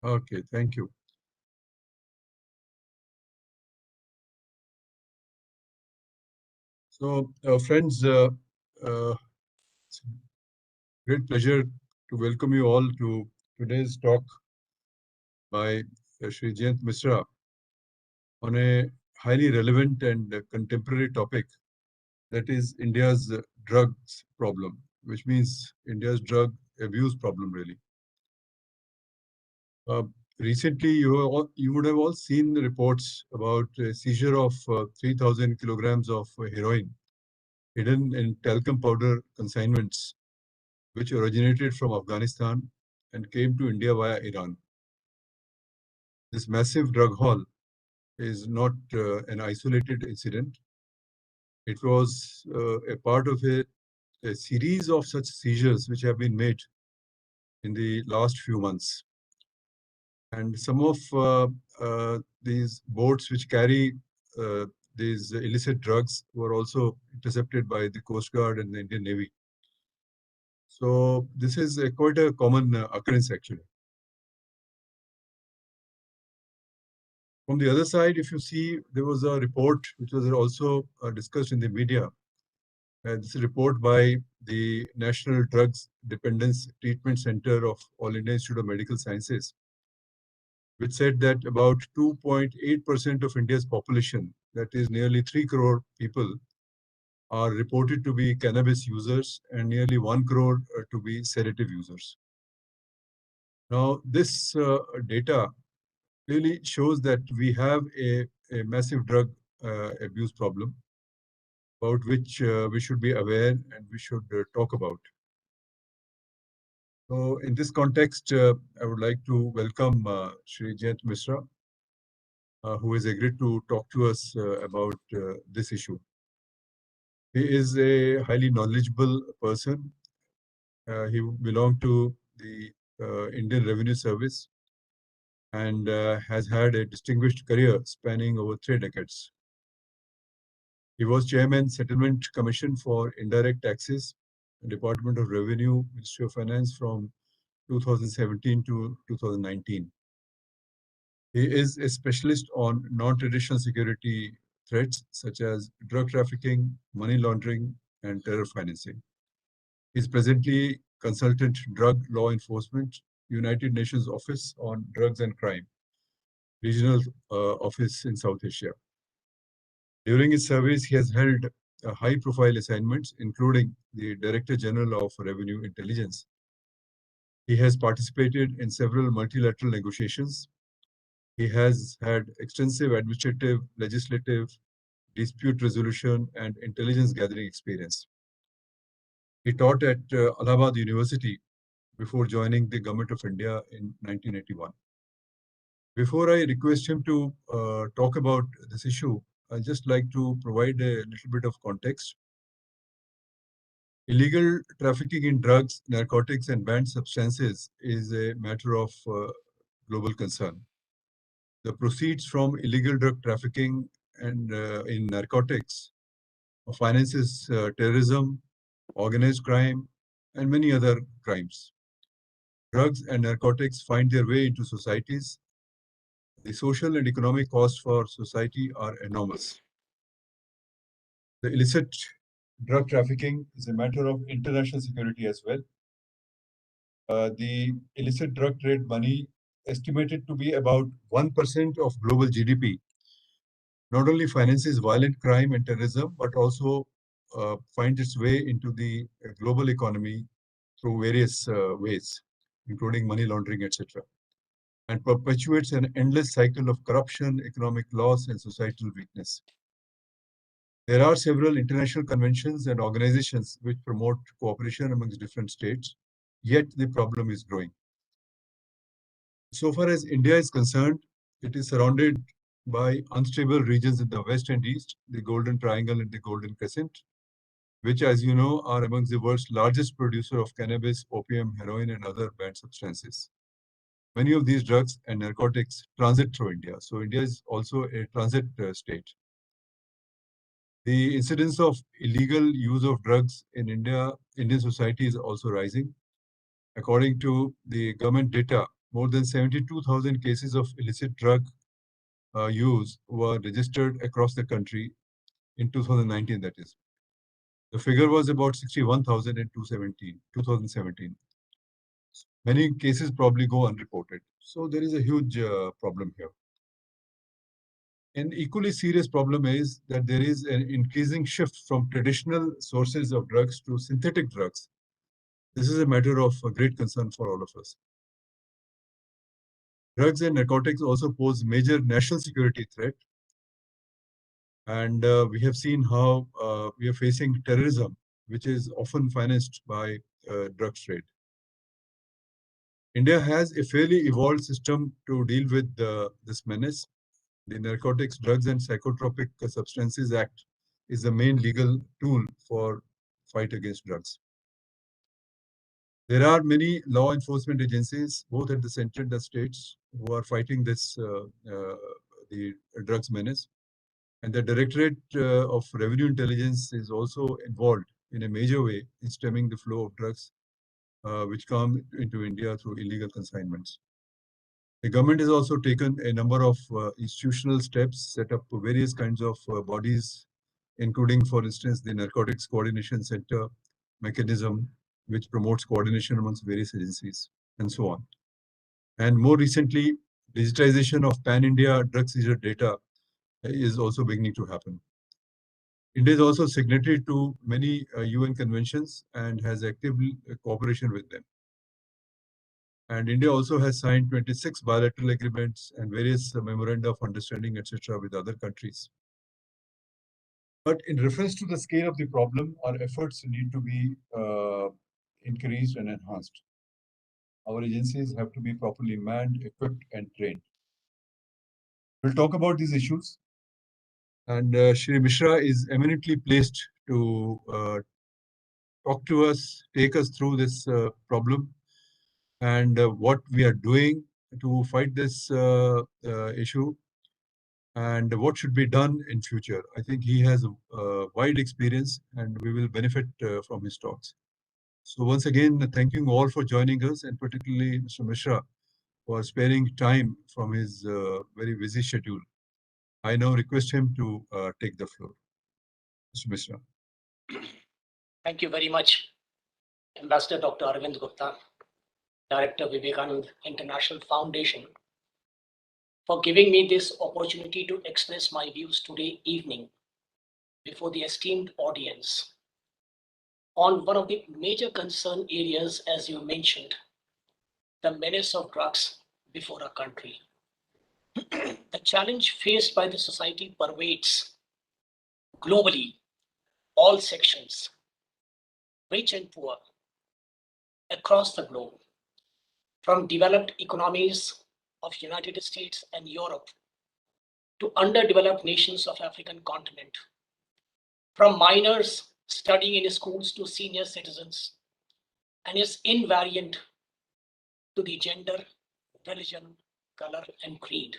Okay, thank you. So, friends, it's a great pleasure to welcome you all to today's talk by Shri Jayant Misra on a highly relevant and contemporary topic, that is India's drugs problem, which means India's drug abuse problem, really. Uh, Recently, you would have all seen the reports about a seizure of 3,000 kilograms of heroin hidden in talcum powder consignments, which originated from Afghanistan and came to India via Iran. This massive drug haul is not an isolated incident. It was a part of a series of such seizures which have been made in the last few months. And some of these boats which carry uh, these illicit drugs were also intercepted by the Coast Guard and the Indian Navy. So this is quite a common occurrence, actually. From the other side, if you see, there was a report which was also discussed in the media. This is a report by the National Drugs Dependence Treatment Center of All India Institute of Medical Sciences, which said that about 2.8% of India's population, that is nearly 3 crore people, are reported to be cannabis users and nearly 1 crore to be sedative users. Now, this data really shows that we have a massive drug abuse problem about which we should be aware and we should talk about. So in this context, I would like to welcome Shri Jayant Misra, who has agreed to talk to us about this issue. He is a highly knowledgeable person. He belonged to the Indian Revenue Service and has had a distinguished career spanning over 3 decades. He was Chairman Settlement Commission for Indirect Taxes, Department of Revenue, Ministry of Finance from 2017 to 2019. He is a specialist on non-traditional security threats such as drug trafficking, money laundering, and terror financing. He is presently Consultant Drug Law Enforcement, United Nations Office on Drugs and Crime, Regional Office in South Asia. During his service, he has held high-profile assignments, including the Director General of Revenue Intelligence. He has participated in several multilateral negotiations. He has had extensive administrative, legislative, dispute resolution, and intelligence gathering experience. He taught at Allahabad University before joining the Government of India in 1981. Before I request him to talk about this issue, I'd just like to provide a little bit of context. Illegal trafficking in drugs, narcotics, and banned substances is a matter of global concern. The proceeds from illegal drug trafficking and in narcotics finances terrorism, organized crime, and many other crimes. Drugs and narcotics find their way into societies. The social and economic costs for society are enormous. The illicit drug trafficking is a matter of international security as well. The illicit drug trade money, estimated to be about 1% of global GDP, not only finances violent crime and terrorism, but also finds its way into the global economy through various ways, including money laundering, etc., and perpetuates an endless cycle of corruption, economic loss, and societal weakness. There are several international conventions and organizations which promote cooperation amongst different states, yet the problem is growing. So far as India is concerned, it is surrounded by unstable regions in the west and east, the Golden Triangle and the Golden Crescent, which, as you know, are amongst the world's largest producer of cannabis, opium, heroin, and other banned substances. Many of these drugs and narcotics transit through India. So India is also a transit state. The incidence of illegal use of drugs in Indian society is also rising. According to the government data, more than 72,000 cases of illicit drug use were registered across the country in 2019, that is. The figure was about 61,000 in 2017. Many cases probably go unreported. So there is a huge problem here. An equally serious problem is that there is an increasing shift from traditional sources of drugs to synthetic drugs. This is a matter of great concern for all of us. Drugs and narcotics also pose major national security threat. And we have seen how we are facing terrorism, which is often financed by drug trade. India has a fairly evolved system to deal with this menace. The Narcotics, Drugs and Psychotropic Substances Act is the main legal tool for fight against drugs. There are many law enforcement agencies, both at the center and the states, who are fighting the drugs menace. And the Directorate of Revenue Intelligence is also involved in a major way in stemming the flow of drugs which come into India through illegal consignments. The government has also taken a number of institutional steps, set up various kinds of bodies, including, for instance, the Narcotics Coordination Center mechanism, which promotes coordination amongst various agencies, and so on. And more recently, digitization of pan-India drug seizure data is also beginning to happen. India is also signatory to many UN conventions and has active cooperation with them. And India also has signed 26 bilateral agreements and various memoranda of understanding, etc., with other countries. But in reference to the scale of the problem, our efforts need to be increased and enhanced. Our agencies have to be properly manned, equipped, and trained. We'll talk about these issues. And Shri Mishra is eminently placed to talk to us, take us through this problem and what we are doing to fight this issue and what should be done in future. I think he has a wide experience and we will benefit from his talks. So once again, thank you all for joining us, and particularly Mr. Mishra for sparing time from his very busy schedule. I now request him to take the floor. Mr. Mishra. Thank you very much, Ambassador Dr. Arvind Gupta, Director Vivekanand International Foundation, for giving me this opportunity to express my views today evening before the esteemed audience on one of the major concern areas, as you mentioned, the menace of drugs before our country. The challenge faced by the society pervades globally all sections, rich and poor, across the globe, from developed economies of United States and Europe to underdeveloped nations of African continent, from minors studying in schools to senior citizens, and is invariant to the gender, religion, color, and creed.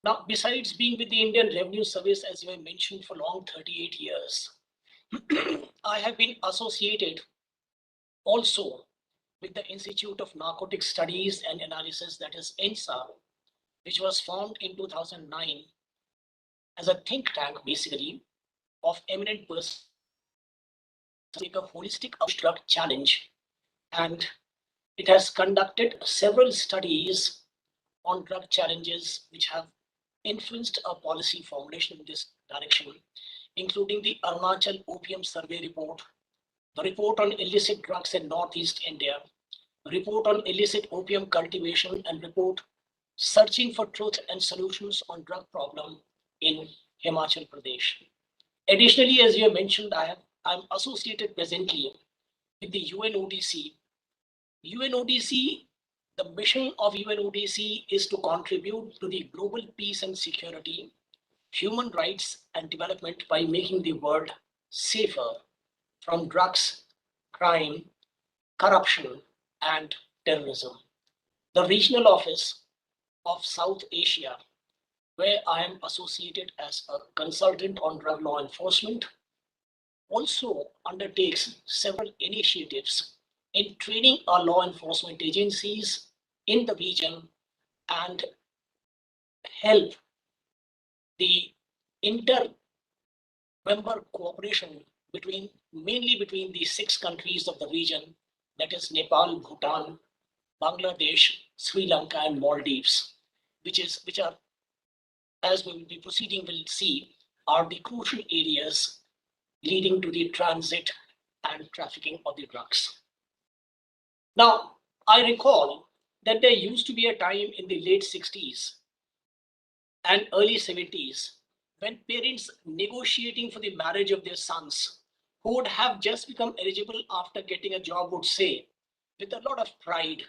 Now, besides being with the Indian Revenue Service, as you have mentioned, for long 38 years, I have been associated also with the Institute of Narcotic Studies and Analysis, that is INSA, which was formed in 2009 as a think tank, basically, of eminent persons to take a holistic drug challenge. And it has conducted several studies on drug challenges which have influenced our policy formulation in this direction, including the Arunachal Opium Survey Report, the report on illicit drugs in Northeast India, report on illicit opium cultivation, and report searching for truth and solutions on drug problem in Himachal Pradesh. Additionally, as you have mentioned, I'm associated presently with the UNODC. UNODC, the mission of UNODC is to contribute to the global peace and security, human rights and development by making the world safer from drugs, crime, corruption, and terrorism. The regional office of South Asia, where I am associated as a consultant on drug law enforcement, also undertakes several initiatives in training our law enforcement agencies in the region and help the inter-member cooperation mainly between the 6 countries of the region, that is Nepal, Bhutan, Bangladesh, Sri Lanka, and Maldives, which are, as we will be proceeding, we'll see, are the crucial areas leading to the transit and trafficking of the drugs. Now, I recall that there used to be a time in the late 60s and early 70s when parents negotiating for the marriage of their sons who would have just become eligible after getting a job would say with a lot of pride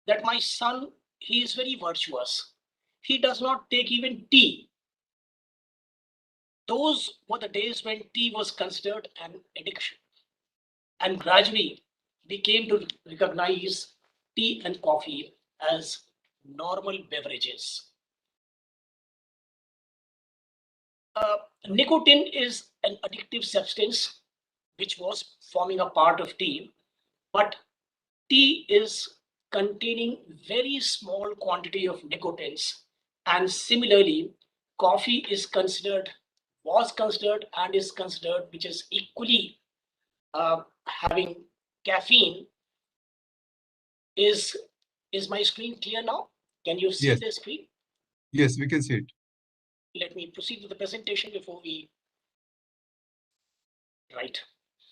that my son, he is very virtuous. He does not take even tea. Those were the days when tea was considered an addiction. And gradually, we came to recognize tea and coffee as normal beverages. Nicotine is an addictive substance which was forming a part of tea, but tea is containing very small quantity of nicotines, and similarly coffee was considered and is considered, which is equally having caffeine. Is my screen clear now? Can you see Yes. the screen? Yes, we can see it. Let me proceed with the presentation before we. Right.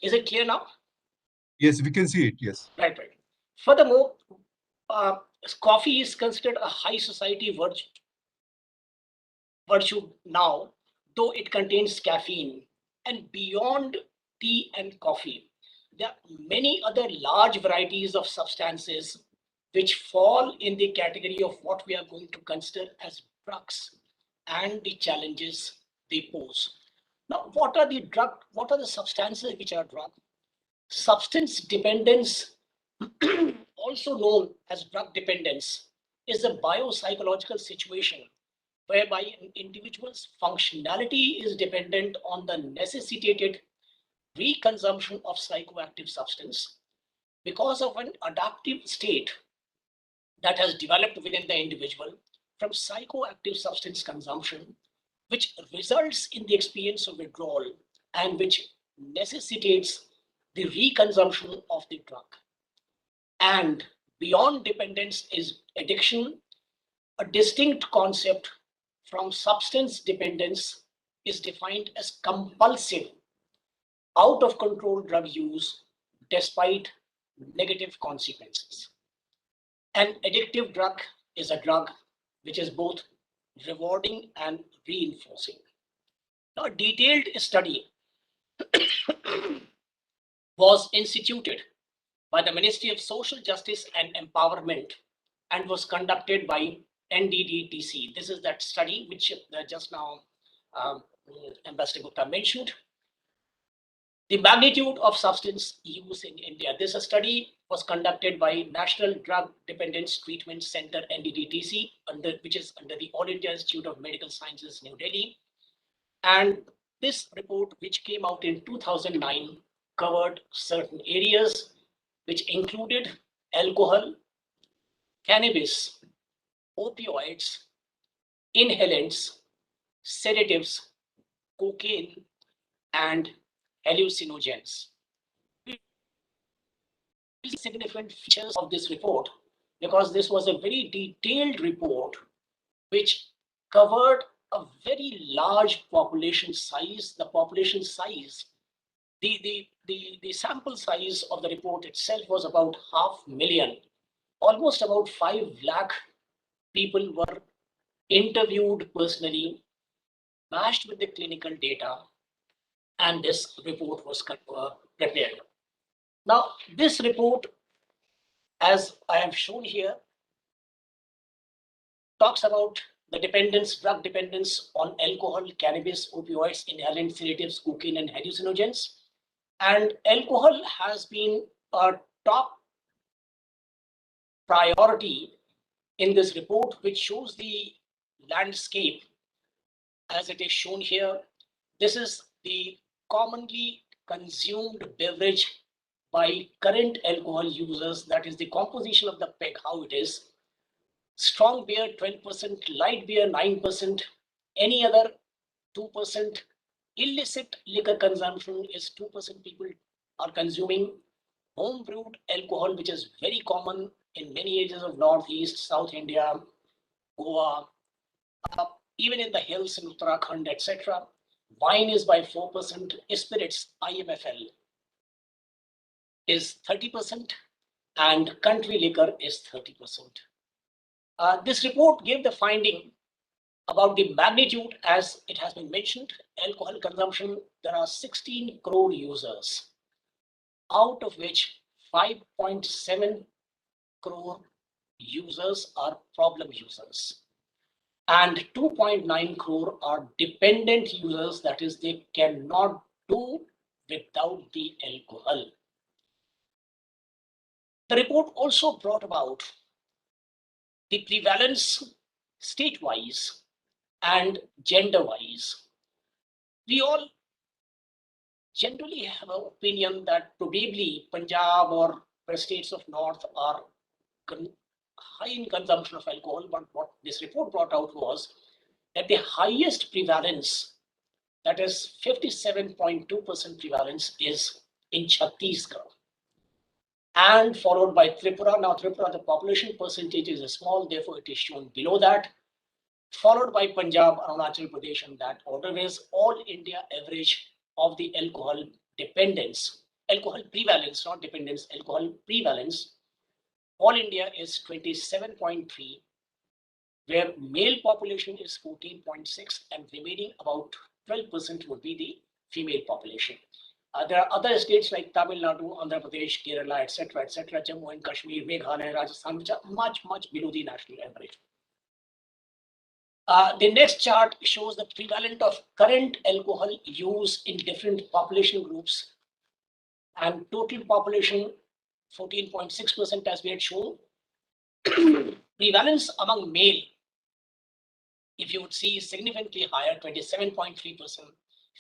Is it clear now? Yes, we can see it. Yes. Right. Furthermore, uh, coffee is considered a high society virtue now, though it contains caffeine. And beyond tea and coffee, there are many other large varieties of substances which fall in the category of what we are going to consider as drugs and the challenges they pose. Now, what are the substances which are drugs? Substance dependence, also known as drug dependence, is a biopsychological situation whereby an individual's functionality is dependent on the necessitated reconsumption of psychoactive substance because of an adaptive state that has developed within the individual from psychoactive substance consumption, which results in the experience of withdrawal and which necessitates the reconsumption of the drug. And beyond dependence is addiction, a distinct concept from substance dependence, is defined as compulsive, out of control drug use despite negative consequences. An addictive drug is a drug which is both rewarding and reinforcing. Now, a detailed study was instituted by the Ministry of Social Justice and Empowerment and was conducted by NDDTC. This is that study which just now Ambassador Gupta mentioned. The magnitude of substance use in India. This study was conducted by National Drug Dependence Treatment Center, NDDTC, which is under the All India Institute of Medical Sciences, New Delhi. And this report, which came out in 2009, covered certain areas which included alcohol, cannabis, opioids, inhalants, sedatives, cocaine, and hallucinogens. Significant features of this report, because this was a very detailed report which covered a very large population size. The population size, the sample size of the report itself was about 500,000. Almost about 5 lakh people were interviewed personally, matched with the clinical data, and this report was prepared. Now, this report, as I have shown here, talks about the drug dependence on alcohol, cannabis, opioids, inhalants, sedatives, cocaine, and hallucinogens. And alcohol has been a top priority in this report, which shows the landscape as it is shown here. This is the commonly consumed beverage by current alcohol users. That is the composition of the peg, how it is. strong beer 12%, light beer 9%, any other 2%. Illicit liquor consumption is 2% people are consuming. Home brewed alcohol, which is very common in many areas of Northeast, South India, Goa, even in the hills in Uttarakhand, etc. Wine is by 4%, spirits, IMFL, is 30%, and country liquor is 30%. This report gave the finding about the magnitude, as it has been mentioned, alcohol consumption, there are 16 crore users, out of which 5.7 crore users are problem users. And 2.9 crore are dependent users, that is, they cannot do without the alcohol. The report also brought about the prevalence state-wise and gender-wise. We all generally have an opinion that probably Punjab or the states of North are high in consumption of alcohol, but what this report brought out was that the highest prevalence, that is 57.2% prevalence, is in Chhattisgarh, and followed by Tripura. Now Tripura, the population percentage is small, therefore it is shown below that, followed by Punjab, Arunachal Pradesh, and that order is all India average of the alcohol dependence, alcohol prevalence, not dependence, alcohol prevalence. All India is 27.3, where male population is 14.6, and remaining about 12% would be the female population. There are other states like Tamil Nadu, Andhra Pradesh, Kerala, etc., Jammu and Kashmir, Meghalaya, Rajasthan, which are much, much below the national average. The next chart shows the prevalence of current alcohol use in different population groups, and total population 14.6%, as we had shown. Prevalence among male, if you would see, is significantly higher, 27.3%.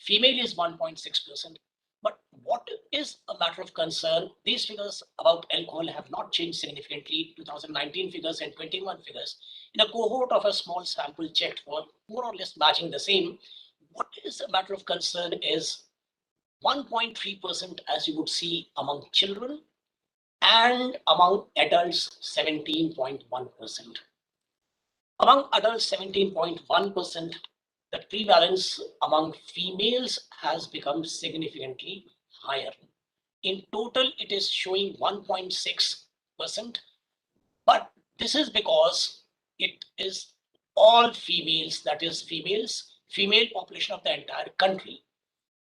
Female is 1.6%. But what is a matter of concern, these figures about alcohol have not changed significantly. 2019 figures and 21 figures, in a cohort of a small sample checked, were more or less matching the same. What is a matter of concern is 1.3%, as you would see, among children, and among adults 17.1%. Among adults 17.1%, the prevalence among females has become significantly higher. In total, it is showing 1.6%, but this is because it is all females, that is female population of the entire country.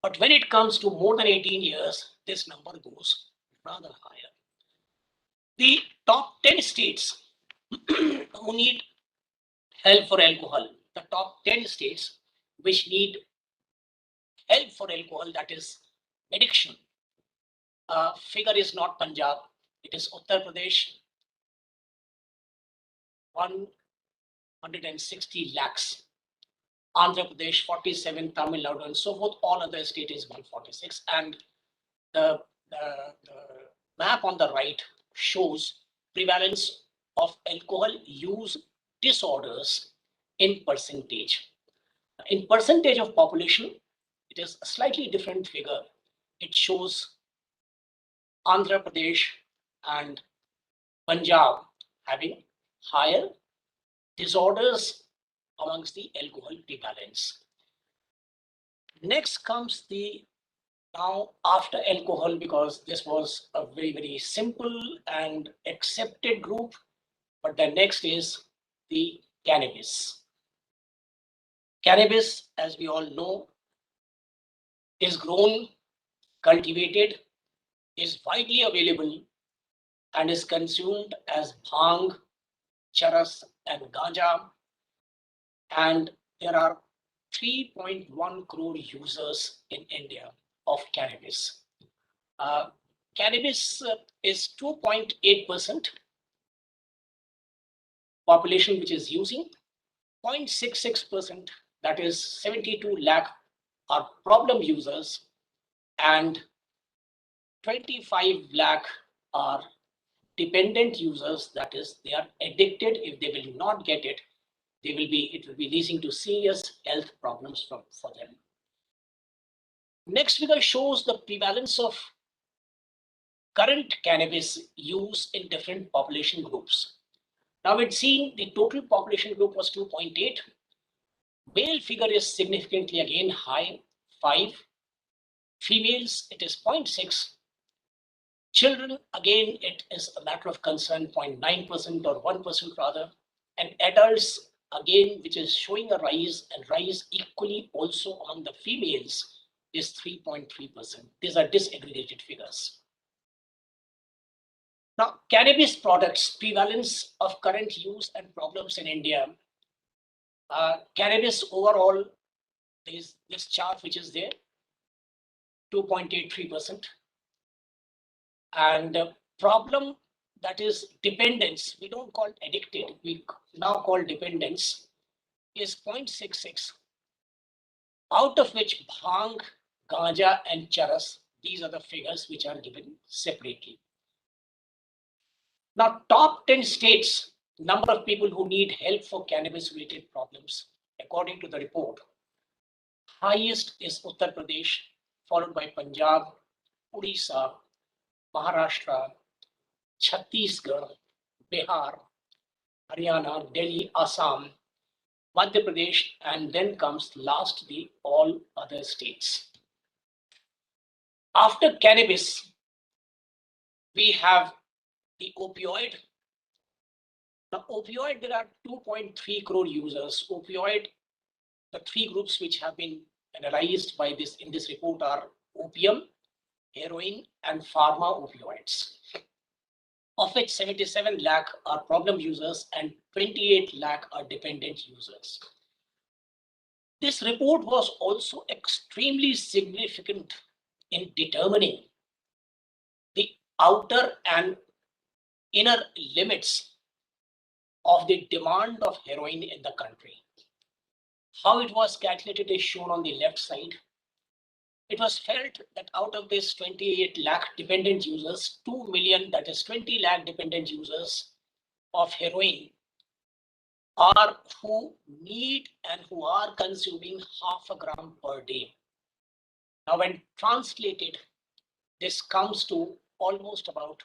But when it comes to more than 18 years, this number goes rather higher. The top 10 states who need help for alcohol, the top 10 states which need help for alcohol, that is addiction. Figure is not Punjab, it is Uttar Pradesh, 160 lakhs. Andhra Pradesh 47, Tamil Nadu, and so forth. All other states is 146. And the map on the right shows prevalence of alcohol use disorders in percentage. In percentage of population, it is a slightly different figure. It shows Andhra Pradesh and Punjab having higher disorders amongst the alcohol prevalence. Next comes the now after alcohol, because this was a very, very simple and accepted group, but the next is the cannabis. Cannabis, as we all know, is grown, cultivated, is widely available, and is consumed as bhang, charas, and ganja. And there are 3.1 crore users in India of cannabis. Cannabis is 2.8% population which is using. 0.66%, that is 72 lakh, are problem users, and 25 lakh are dependent users, that is, they are addicted. If they will not get it, it will be leading to serious health problems for them. Next figure shows the prevalence of current cannabis use in different population groups. Now it's seen the total population group was 2.8. Male figure is significantly again high, 5. Females, it is 0.6. Children, again, it is a matter of concern, 0.9% or 1% rather. And adults, again, which is showing a rise and rise equally also among the females, is 3.3%. These are disaggregated figures. Now, cannabis products, prevalence of current use and problems in India. Cannabis overall, this chart which is there, 2.83%. And problem, that is dependence, we don't call addicted, we now call dependence, is 0.66. Out of which bhang, ganja and charas, these are the figures which are given separately. Now, top 10 states, number of people who need help for cannabis related problems, according to the report. Highest is Uttar Pradesh, followed by Punjab, Odisha, Maharashtra, Chhattisgarh, Bihar, Haryana, Delhi, Assam, Madhya Pradesh, and then comes lastly all other states. After cannabis, we have the opioid. Now, opioid, there are 2.3 crore users. Opioid, the three groups which have been analyzed by this in this report are opium, heroin, and pharma opioids, of which 77 lakh are problem users and 28 lakh are dependent users. This report was also extremely significant in determining the outer and inner limits of the demand of heroin in the country. How it was calculated is shown on the left side. It was felt that out of this 28 lakh dependent users, 2 million, that is 20 lakh dependent users of heroin, are who need and who are consuming half a gram per day. Now, when translated, this comes to almost about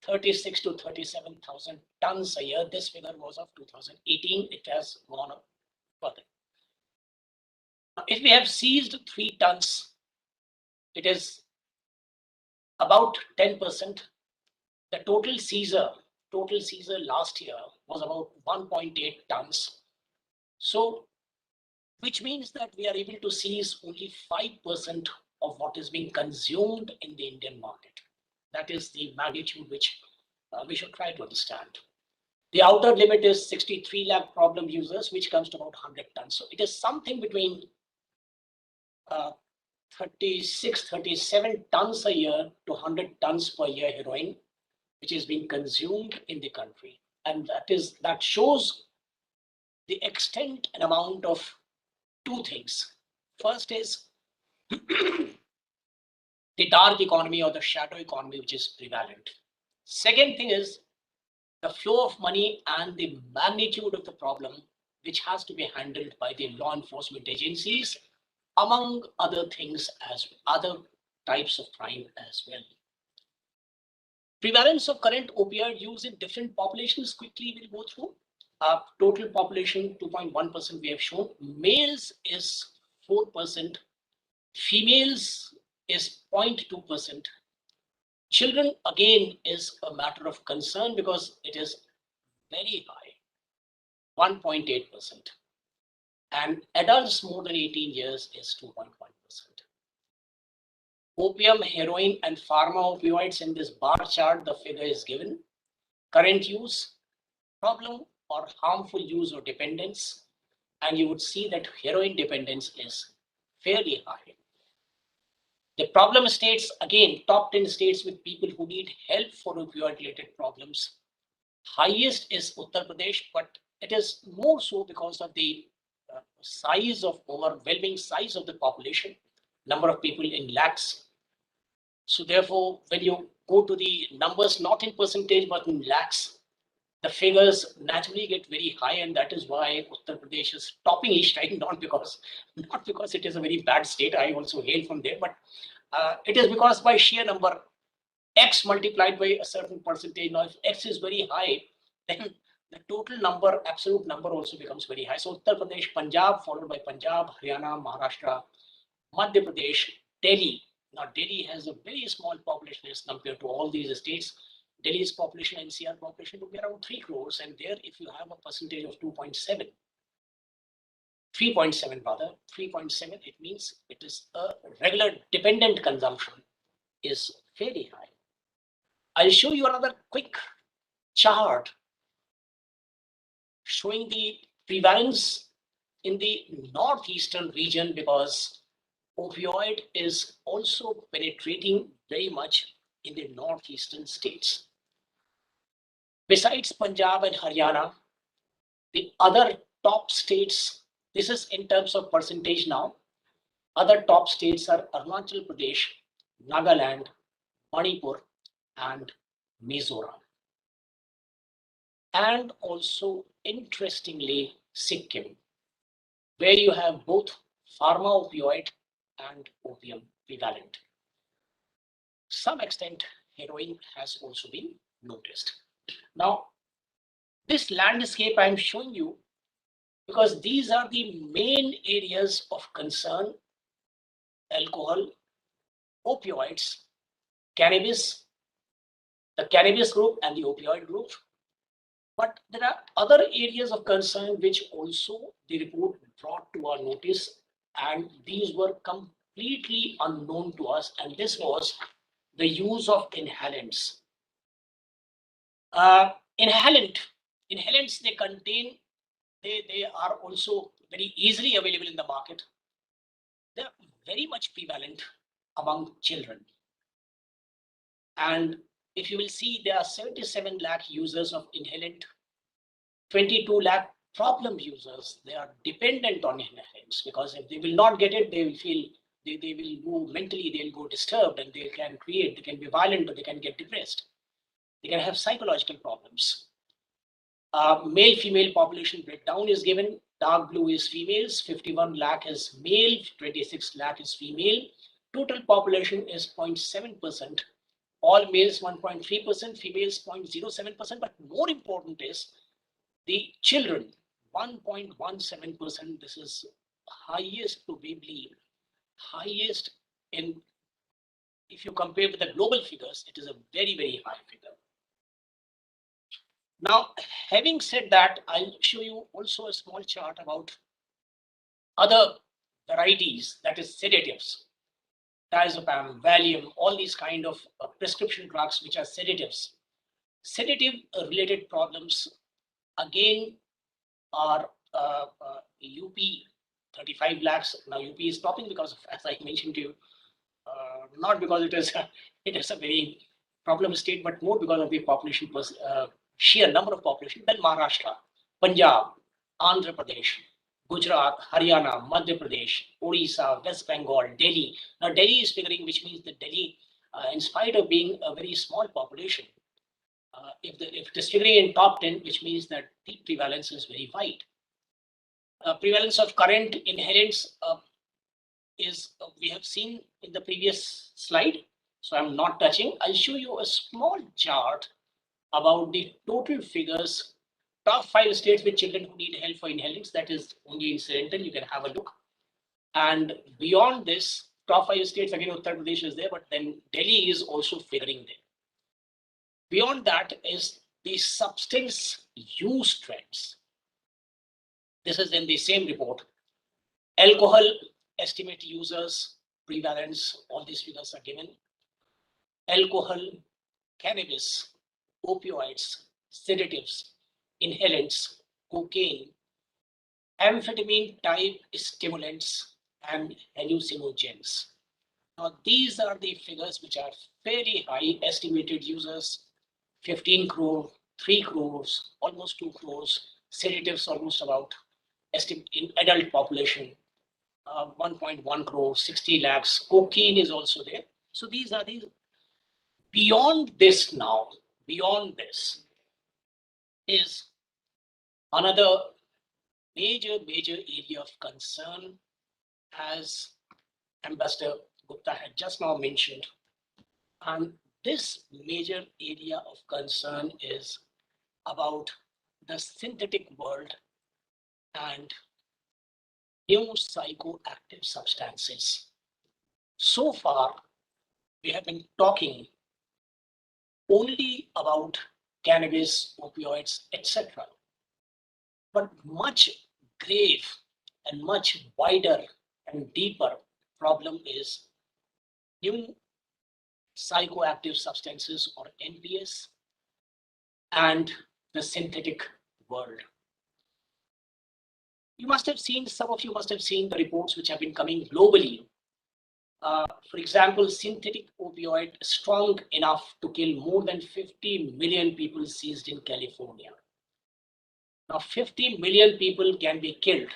36 to 37,000 tons a year. This figure was of 2018. It has gone up further. If we have seized 3 tons, it is about 10%. The total seizure last year was about 1.8 tons. So, which means that we are able to seize only 5% of what is being consumed in the Indian market. That is the magnitude which we should try to understand. The outer limit is 63 lakh problem users, which comes to about 100 tons. So it is something between 36, 37 tons a year to 100 tons per year heroin, which is being consumed in the country. And that shows the extent and amount of two things. First is the dark economy or the shadow economy, which is prevalent. Second thing is the flow of money and the magnitude of the problem, which has to be handled by the law enforcement agencies, among other things, as other types of crime as well. Prevalence of current opioid use in different populations, quickly we'll go through. Total population 2.1% we have shown. Males is 4%. Females is 0.2%. Children, again, is a matter of concern because it is very high, 1.8%. And adults more than 18 years is 2.1%. Opium, heroin, and pharma opioids in this bar chart, the figure is given. Current use, problem or harmful use or dependence. And you would see that heroin dependence is fairly high. The problem states, again, top 10 states with people who need help for opioid related problems. Highest is Uttar Pradesh, but it is more so because of the overwhelming size of the population, number of people in lakhs. So therefore, when you go to the numbers, not in percentage, but in lakhs, the figures naturally get very high, and that is why Uttar Pradesh is topping each time, not because it is a very bad state. I also hail from there, but it is because by sheer number, X multiplied by a certain percentage. Now, if X is very high, then the total number, absolute number also becomes very high. So Uttar Pradesh, Punjab, followed by Punjab, Haryana, Maharashtra, Madhya Pradesh, Delhi. Now, Delhi has a very small population as compared to all these states. Delhi's population, NCR population, would be around 3 crores. And there, if you have a percentage of 2.7, 3.7 rather, 3.7, it means it is a regular dependent consumption is very high. I'll show you another quick chart showing the prevalence in the northeastern region, because opioid is also penetrating very much in the northeastern states. Besides Punjab and Haryana, the other top states, this is in terms of percentage now, other top states are Arunachal Pradesh, Nagaland, Manipur, and Mizoram. And also, interestingly, Sikkim, where you have both pharma opioid and opium prevalent. Some extent, heroin has also been noticed. Now, this landscape I'm showing you because these are the main areas of concern: alcohol, opioids, cannabis, the cannabis group and the opioid group. But there are other areas of concern which also the report brought to our notice, and these were completely unknown to us, and this was the use of inhalants. Inhalants, they contain, they are also very easily available in the market. They are very much prevalent among children. And if you will see, there are 77 lakh users of inhalant, 22 lakh problem users. They are dependent on inhalants, because if they will not get it, they will feel, they will move mentally, they'll go disturbed, and they can be violent, or they can get depressed. They can have psychological problems. Male-female population breakdown is given. Dark blue is females, 51 lakh is male, 26 lakh is female. Total population is 0.7%. All males 1.3%, females 0.07%. But more important is the children, 1.17%. This is highest, probably highest in, if you compare with the global figures, it is a very, very high figure. Now, having said that, I'll show you also a small chart about other varieties, that is sedatives, diazepam, Valium, all these kind of prescription drugs which are sedatives. Sedative related problems again are UP, 35 lakhs. Now UP is stopping because of, as I mentioned to you, not because it is a very problem state, but more because of the population, sheer number of population. Then Maharashtra, Punjab, Andhra Pradesh, Gujarat, Haryana, Madhya Pradesh, Odisha, West Bengal, Delhi. Now Delhi is figuring, which means that Delhi, in spite of being a very small population, if it is figuring in top 10, which means that the prevalence is very wide. Prevalence of current inhalants is, we have seen in the previous slide, so I'm not touching. I'll show you a small chart about the total figures, top 5 states with children who need help for inhalants. That is only incidental, you can have a look. And beyond this, top 5 states, again Uttar Pradesh is there, but then Delhi is also figuring there. Beyond that is the substance use trends. This is in the same report. Alcohol, estimate users, prevalence, all these figures are given. Alcohol, cannabis, opioids, sedatives, inhalants, cocaine, amphetamine type stimulants, and hallucinogens. Now, these are the figures which are very high. Estimated users, 15 crore, 3 crores, almost 2 crores. Sedatives almost about, in adult population, 1.1 crore, 60 lakhs. Cocaine is also there. So these are the Beyond this now, beyond this is another major area of concern, as Ambassador Gupta had just now mentioned. And this major area of concern is about the synthetic world and new psychoactive substances. So far, we have been talking only about cannabis, opioids, etc. But much grave and much wider and deeper problem is new psychoactive substances, or NPS, and the synthetic world. You must have seen, some of you must have seen the reports which have been coming globally. For example, synthetic opioid strong enough to kill more than 50 million people seized in California. Now, 50 million people can be killed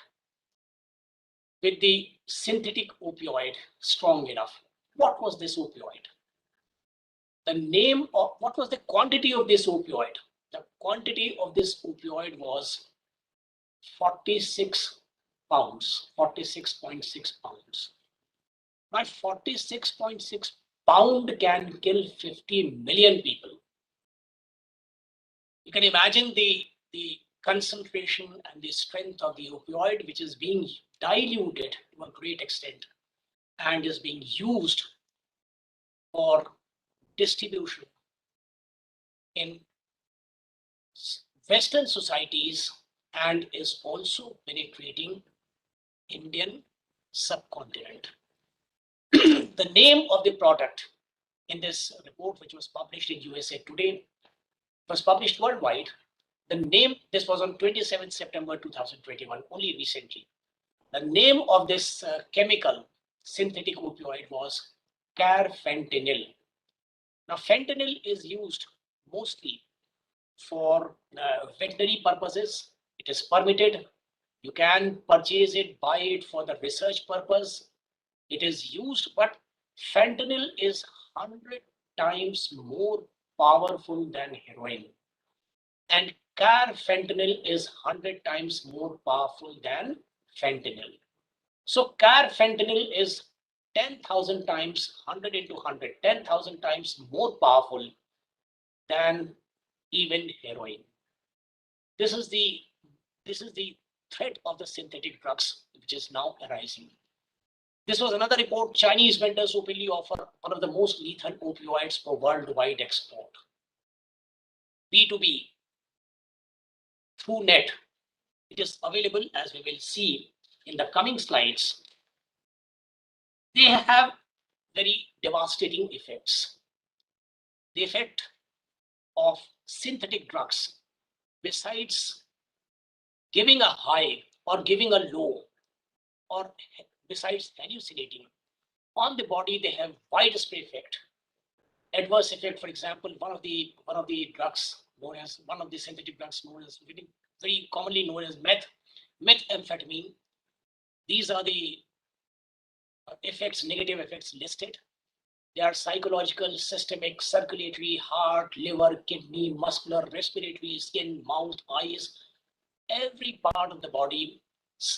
with the synthetic opioid strong enough. What was this opioid? The name of, what was the quantity of this opioid? The quantity of this opioid was 46 pounds, 46.6 pounds. Now, 46.6 pound can kill 50 million people. You can imagine the concentration and the strength of the opioid, which is being diluted to a great extent and is being used for distribution in Western societies and is also penetrating Indian subcontinent. The name of the product in this report, which was published in USA Today, was published worldwide. The name, this was on 27 September 2021, only recently. The name of this chemical synthetic opioid was carfentanil. Now, fentanyl is used mostly for veterinary purposes. It is permitted. You can purchase it, buy it for the research purpose. It is used, but fentanyl is 100 times more powerful than heroin. And carfentanil is 100 times more powerful than fentanyl. So carfentanil is 10,000 times, 100 into 100, 10,000 times more powerful than even heroin. This is the threat of the synthetic drugs which is now arising. This was another report. Chinese vendors openly offer one of the most lethal opioids for worldwide export. B2B, through net. It is available, as we will see in the coming slides. They have very devastating effects. The effect of synthetic drugs, besides giving a high or giving a low, or besides hallucinating, on the body they have widespread effect. Adverse effect, for example, one of the drugs known as, one of the synthetic drugs known as, very commonly known as methamphetamine. These are the effects, negative effects listed. They are psychological, systemic, circulatory, heart, liver, kidney, muscular, respiratory, skin, mouth, eyes, every part of the body,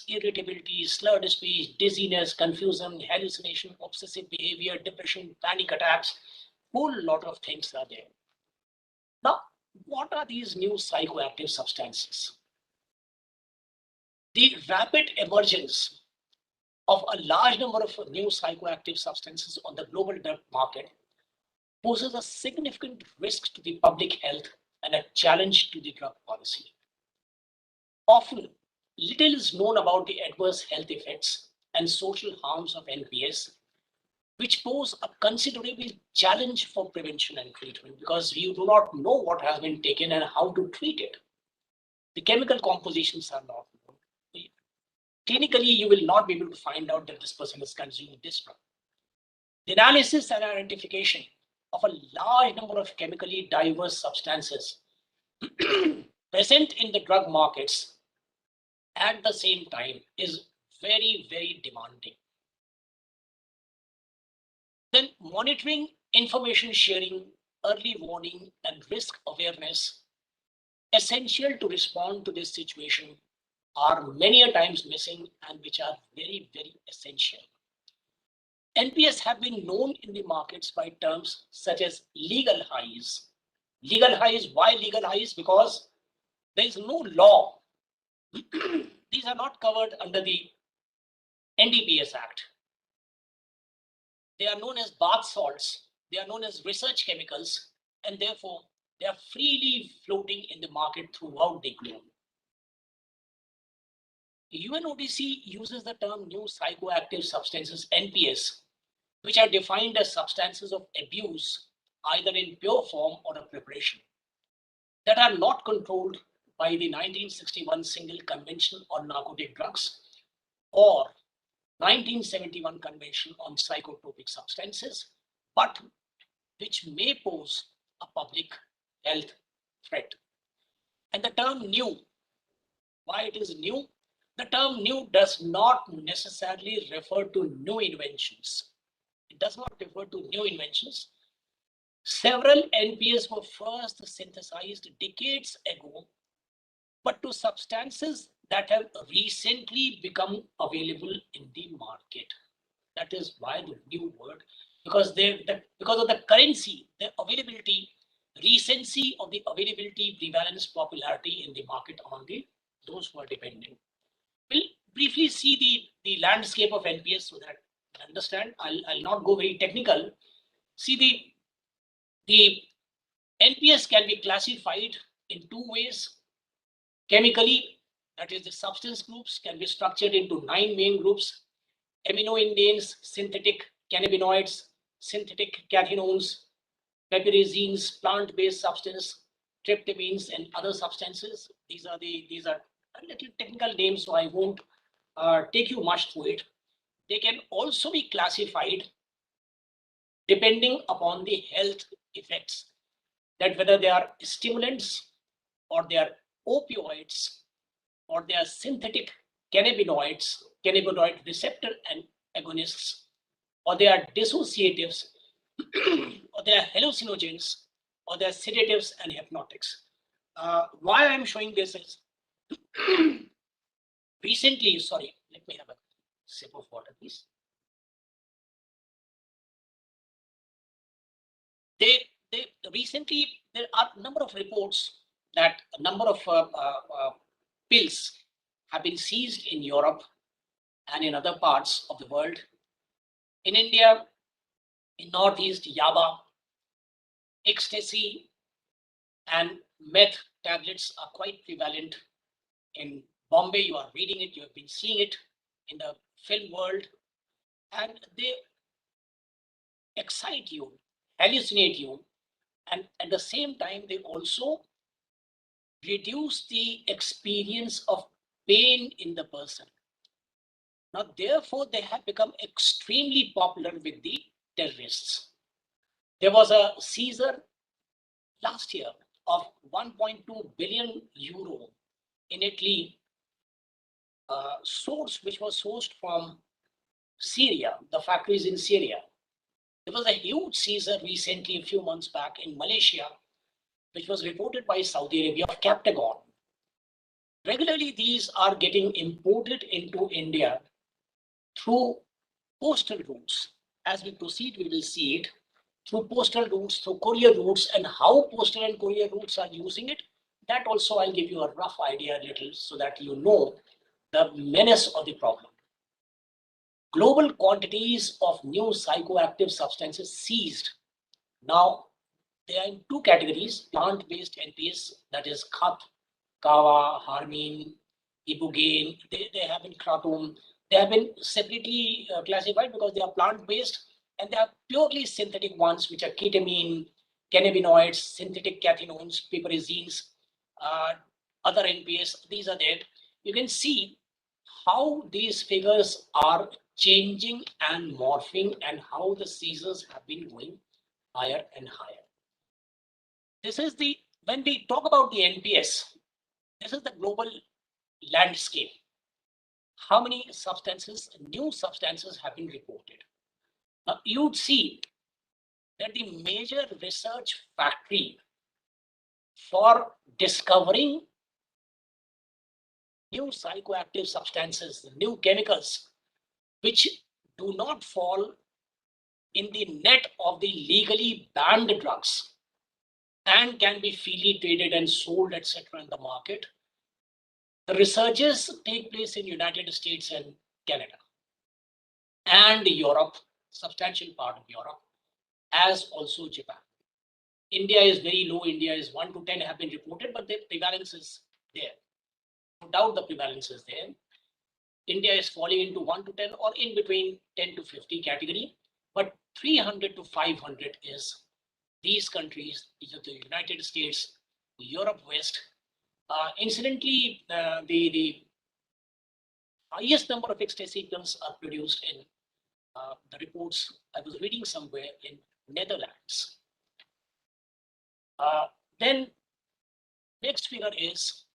irritability, slurred speech, dizziness, confusion, hallucination, obsessive behavior, depression, panic attacks, whole lot of things are there. Now, what are these new psychoactive substances? The rapid emergence of a large number of new psychoactive substances on the global drug market poses a significant risk to the public health and a challenge to the drug policy. Often, little is known about the adverse health effects and social harms of NPS, which pose a considerable challenge for prevention and treatment because you do not know what has been taken and how to treat it. The chemical compositions are not known. Clinically, you will not be able to find out that this person is consuming this drug. The analysis and identification of a large number of chemically diverse substances present in the drug markets at the same time is very, very demanding. Then monitoring, information sharing, early warning and risk awareness essential to respond to this situation are many a times missing and which are very, very essential. NPS have been known in the markets by terms such as legal highs. Legal highs, why legal highs? Because there is no law. These are not covered under the NDPS Act. They are known as bath salts. They are known as research chemicals, and therefore they are freely floating in the market throughout the globe. UNODC uses the term new psychoactive substances, NPS, which are defined as substances of abuse, either in pure form or a preparation, that are not controlled by the 1961 Single Convention on Narcotic Drugs or 1971 Convention on Psychotropic Substances, but which may pose a public health threat. And the term new, why it is new? The term new does not necessarily refer to new inventions. It does not refer to new inventions. Several NPS were first synthesized decades ago, but to substances that have recently become available in the market. That is why the new word, because of the currency, the availability, recency of the availability, prevalence, popularity in the market among those who are dependent. We'll briefly see the landscape of NPS so that you understand. I'll not go very technical. See, the NPS can be classified in two ways. Chemically, that is, the substance groups can be structured into 9 main groups: aminoindanes, synthetic cannabinoids, synthetic cathinones, piperazines, plant-based substance, tryptamines, and other substances. These are a little technical names, so I won't take you much through it. They can also be classified depending upon the health effects, that whether they are stimulants or they are opioids or they are synthetic cannabinoids, cannabinoid receptor and agonists, or they are dissociatives, or they are hallucinogens, or they are sedatives and hypnotics. Why I'm showing this is recently, sorry, let me have a sip of water, please. Recently, there are a number of reports that a number of pills have been seized in Europe and in other parts of the world. In India, in Northeast, yaba, ecstasy, and meth tablets are quite prevalent. In Bombay, you are reading it, you have been seeing it in the film world, and they excite you, hallucinate you, and at the same time, they also reduce the experience of pain in the person. Now, therefore, they have become extremely popular with the terrorists. There was a seizure last year of 1.2 billion euro in Italy, which was sourced from Syria, the factories in Syria. There was a huge seizure recently, a few months back in Malaysia, which was reported by Saudi Arabia of Captagon. Regularly, these are getting imported into India through postal routes. As we proceed, we will see it through postal routes, through courier routes, and how postal and courier routes are using it. That also I'll give you a rough idea a little so that you know the menace of the problem. Global quantities of new psychoactive substances seized. Now, they are in two categories: plant-based NPS, that is khat, kava, harmine, ibogaine. They have been kratom. They have been separately classified because they are plant-based, and they are purely synthetic ones, which are ketamine, cannabinoids, synthetic cathinones, piperazines, other NPS. These are there. You can see how these figures are changing and morphing, and how the seizures have been going higher and higher. This is when we talk about the NPS, this is the global landscape. How many substances, new substances have been reported? Now, you'd see that the major research factory for discovering new psychoactive substances, new chemicals, which do not fall in the net of the legally banned drugs and can be freely traded and sold, etc. in the market. The researches take place in United States and Canada and Europe, substantial part of Europe, as also Japan. India is very low. India is 1 to 10 have been reported, but the prevalence is there. No doubt the prevalence is there. India is falling into 1 to 10 or in between 10 to 50 category, but 300 to 500 is these countries, the United States, Europe West. Incidentally, the highest number of ecstasy pills are produced in the reports I was reading somewhere in Netherlands. Then next figure is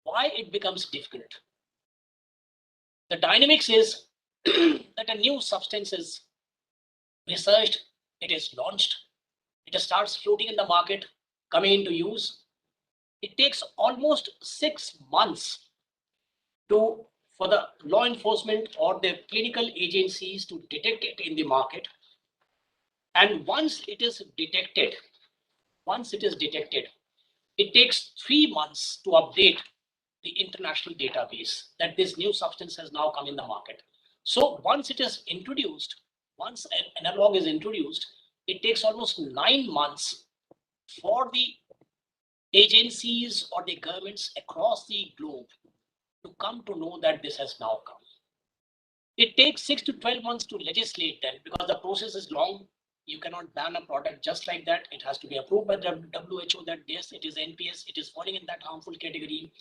why it becomes difficult. The dynamics is that a new substance is researched, it is launched, it starts floating in the market, coming into use. It takes almost 6 months for the law enforcement or the clinical agencies to detect it in the market. And once it is detected, it takes 3 months to update the international database that this new substance has now come in the market. So once it is introduced, once an analog is introduced, it takes almost 9 months for the agencies or the governments across the globe to come to know that this has now come. It takes 6 to 12 months to legislate then because the process is long. You cannot ban a product just like that. It has to be approved by the WHO that yes, it is NPS, it is falling in that harmful category.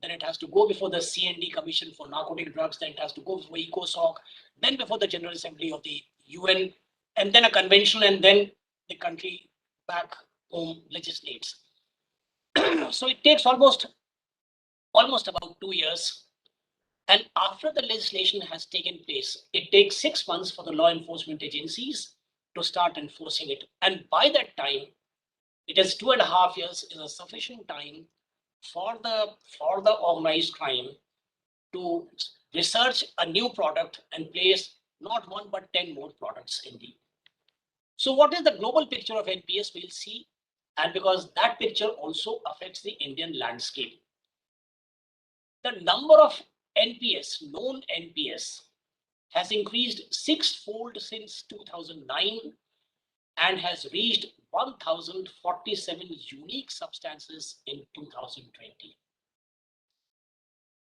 Then it has to go before the CND Commission for Narcotic Drugs. Then it has to go before ECOSOC, then before the General Assembly of the UN, and then a convention, and then the country back home legislates. So it takes almost about 2 years. And after the legislation has taken place, it takes 6 months for the law enforcement agencies to start enforcing it. And by that time, it is 2.5 years is a sufficient time for the organized crime to research a new product and place not 1 but 10 more products in the. So what is the global picture of NPS? We'll see. And because that picture also affects the Indian landscape. The number of NPS, known NPS, has increased 6-fold since 2009 and has reached 1,047 unique substances in 2020.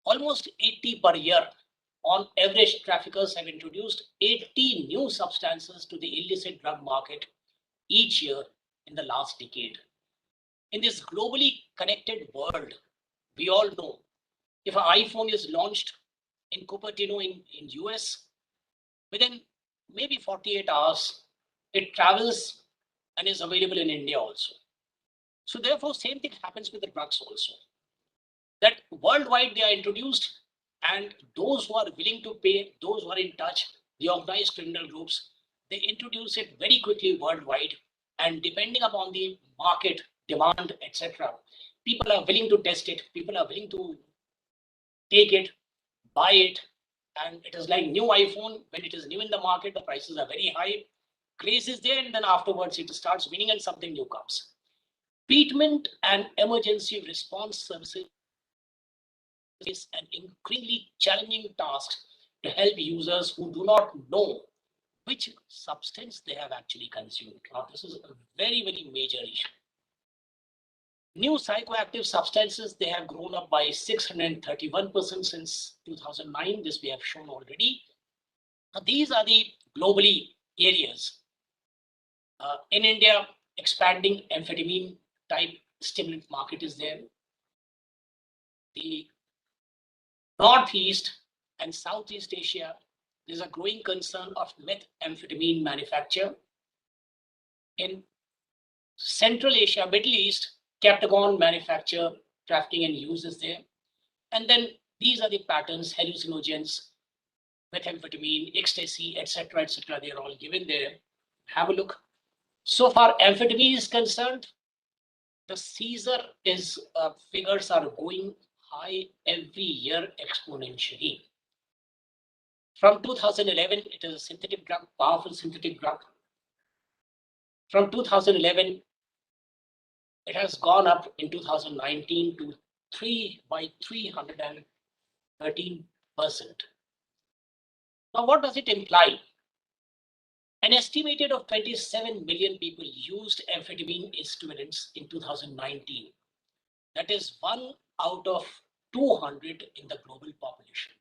Almost 80 per year. On average, traffickers have introduced 80 new substances to the illicit drug market each year in the last decade. In this globally connected world, we all know if an iPhone is launched in Cupertino in US, within maybe 48 hours, it travels and is available in India also. So therefore, same thing happens with the drugs also. That worldwide they are introduced, and those who are willing to pay, those who are in touch, the organized criminal groups, they introduce it very quickly worldwide. And depending upon the market demand, etc., people are willing to test it, people are willing to take it, buy it, and it is like new iPhone. When it is new in the market, the prices are very high. Craze is there, and then afterwards it starts winning and something new comes. Treatment and emergency response services is an increasingly challenging task to help users who do not know which substance they have actually consumed. Now, this is a very, very major issue. New psychoactive substances, they have grown up by 631% since 2009. This we have shown already. Now, these are the globally areas. In India, expanding amphetamine type stimulant market is there. The Northeast and Southeast Asia, there's a growing concern of methamphetamine manufacture. In Central Asia, Middle East, Captagon manufacture, trafficking and use is there. And then these are the patterns, hallucinogens, methamphetamine, ecstasy, etc., etc. They are all given there. Have a look. So far amphetamine is concerned, the seizure figures are going high every year exponentially. From 2011, it is a synthetic drug, powerful synthetic drug. From 2011, it has gone up in 2019 to 313%. Now, what does it imply? An estimated of 27 million people used amphetamine stimulants in 2019. That is 1 out of 200 in the global population.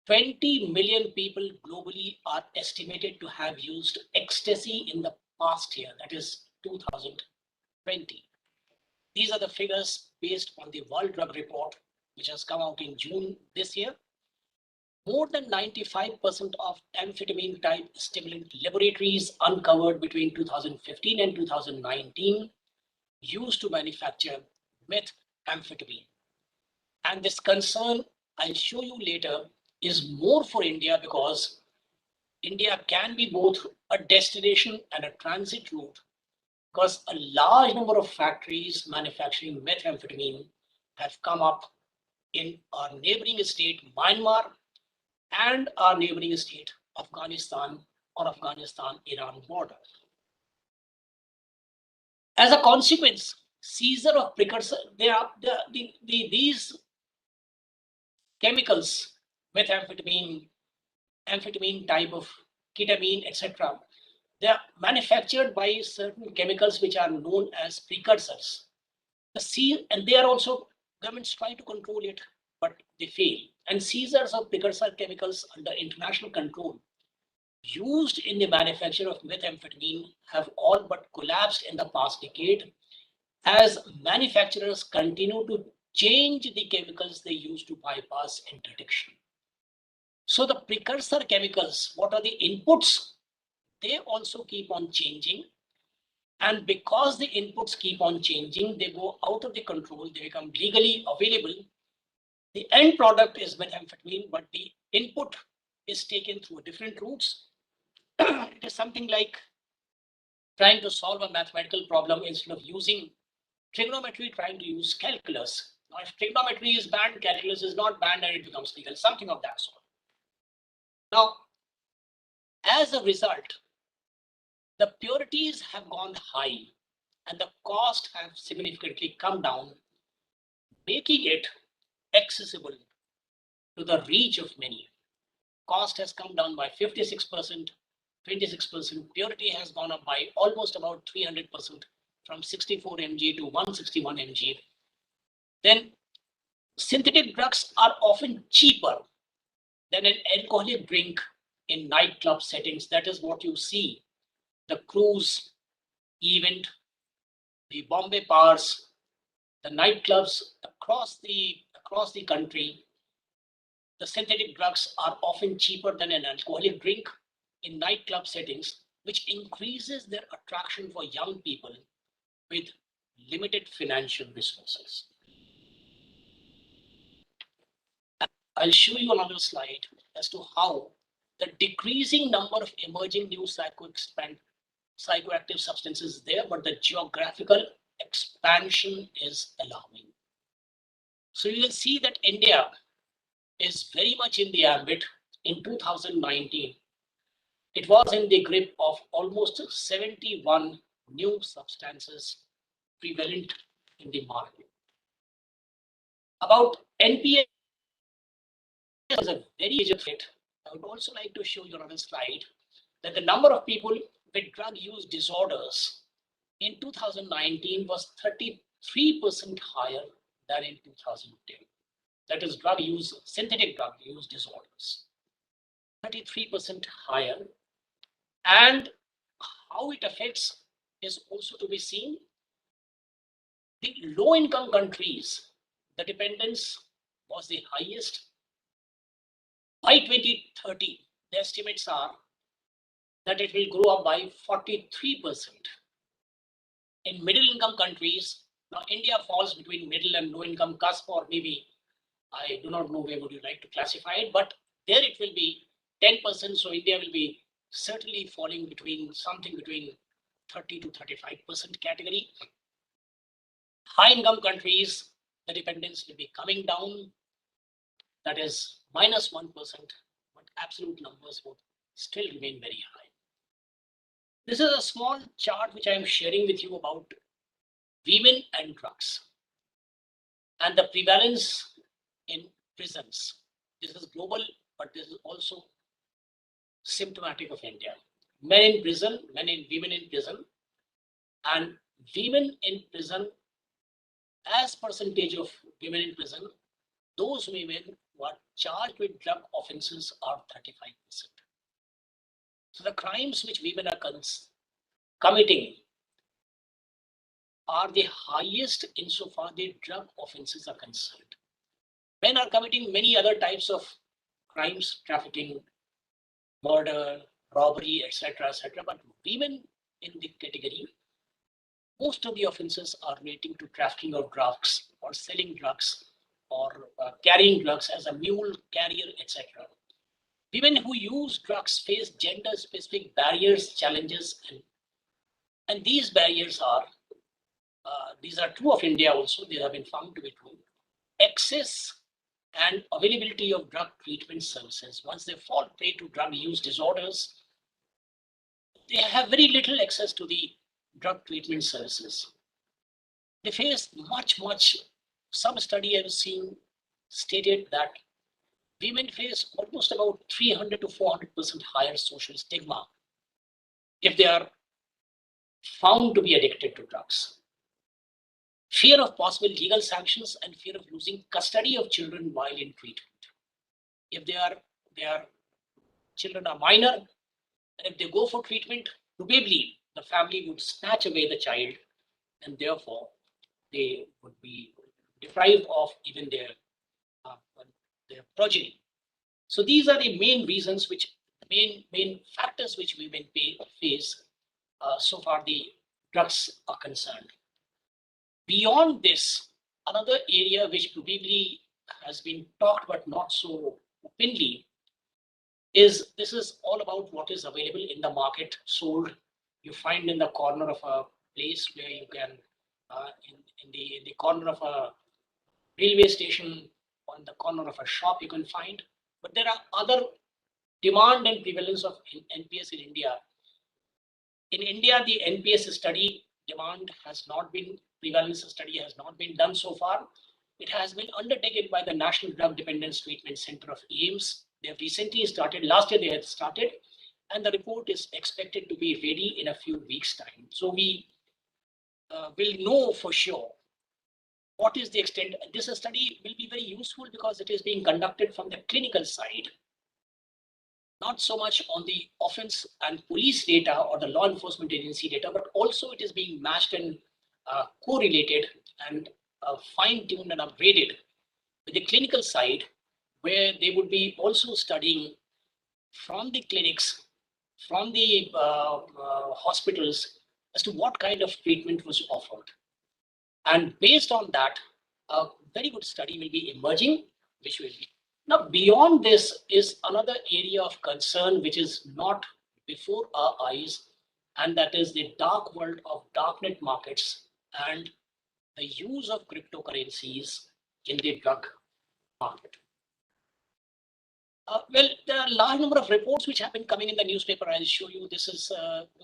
20 million people globally are estimated to have used ecstasy in the past year, that is 2020. These are the figures based on the World Drug Report, which has come out in June this year. More than 95% of amphetamine type stimulant laboratories uncovered between 2015 and 2019 used to manufacture methamphetamine. And this concern, I'll show you later, is more for India because India can be both a destination and a transit route, because a large number of factories manufacturing methamphetamine have come up in our neighboring state, Myanmar, and our neighboring state, Afghanistan, or Afghanistan-Iran border. As a consequence, seizure of precursor, these chemicals, methamphetamine, amphetamine type of ketamine, etc., they are manufactured by certain chemicals which are known as precursors. And they are also, governments try to control it, but they fail. And seizures of precursor chemicals under international control used in the manufacture of methamphetamine have all but collapsed in the past decade as manufacturers continue to change the chemicals they use to bypass interdiction. So the precursor chemicals, what are the inputs? They also keep on changing. And because the inputs keep on changing, they go out of the control, they become legally available. The end product is methamphetamine, but the input is taken through different routes. It is something like trying to solve a mathematical problem instead of using trigonometry, trying to use calculus. Now, if trigonometry is banned, calculus is not banned, and it becomes legal, something of that sort. Now, as a result, the purities have gone high and the cost have significantly come down, making it accessible to the reach of many. Cost has come down by 56%, 26%. Purity has gone up by almost about 300% from 64 mg to 161 mg. Then synthetic drugs are often cheaper than an alcoholic drink in nightclub settings. That is what you see. The cruise event, the Bombay bars, the nightclubs across the country, the synthetic drugs are often cheaper than an alcoholic drink in nightclub settings, which increases their attraction for young people with limited financial resources. I'll show you another slide as to how the decreasing number of emerging new psychoactive substances is there, but the geographical expansion is alarming. So you will see that India is very much in the ambit. In 2019, it was in the grip of almost 71 new substances prevalent in the market. About NPA is a very major threat. I would also like to show you on a slide that the number of people with drug use disorders in 2019 was 33% higher than in 2010. That is synthetic drug use disorders. 33% higher. And how it affects is also to be seen. The low-income countries, the dependence was the highest. By 2030, the estimates are that it will grow up by 43%. In middle-income countries, now India falls between middle and low-income cusp, or maybe, I do not know where would you like to classify it, but there it will be 10%, so India will be certainly falling between something between 30 to 35% category. High income countries, the dependence will be coming down, that is -1%, but absolute numbers would still remain very high. This is a small chart which I am sharing with you about women and drugs and the prevalence in prisons. This is global, but this is also symptomatic of India. Men in prison, women in prison, and women in prison, as percentage of women in prison, those women who are charged with drug offenses are 35%. So the crimes which women are committing are the highest insofar the drug offenses are concerned. Men are committing many other types of crimes, trafficking, murder, robbery, etc., etc. But women in the category, most of the offenses are relating to trafficking of drugs or selling drugs or carrying drugs as a mule carrier, etc. Women who use drugs face gender-specific barriers, challenges, and these barriers are, these are true of India also, they have been found to be true. Access and availability of drug treatment services. Once they fall prey to drug use disorders, they have very little access to the drug treatment services. They face much. Some study I have seen stated that women face almost about 300 to 400% higher social stigma if they are found to be addicted to drugs. Fear of possible legal sanctions and fear of losing custody of children while in treatment. If their children are minor, and if they go for treatment, probably the family would snatch away the child, and therefore they would be deprived of even their progeny. So these are the main reasons, main factors which women face so far the drugs are concerned. Beyond this, another area which probably has been talked but not so openly is this is all about what is available in the market, sold. You find in the corner of a place where you can, in the corner of a railway station, on the corner of a shop you can find. But there are other demand and prevalence of NPS in India. In India, the NPS study demand has not been, prevalence study has not been done so far. It has been undertaken by the National Drug Dependence Treatment Center of AIIMS. They have recently started, last year they had started, and the report is expected to be ready in a few weeks' time. So we will know for sure what is the extent. This study will be very useful because it is being conducted from the clinical side, not so much on the offense and police data or the law enforcement agency data, but also it is being matched and correlated and fine-tuned and upgraded with the clinical side, where they would be also studying from the clinics, from the hospitals, as to what kind of treatment was offered. And based on that, a very good study will be emerging, which will be. Now, beyond this is another area of concern, which is not before our eyes, and that is the dark world of darknet markets and the use of cryptocurrencies in the drug market. Well, there are a large number of reports which have been coming in the newspaper. I'll show you. This is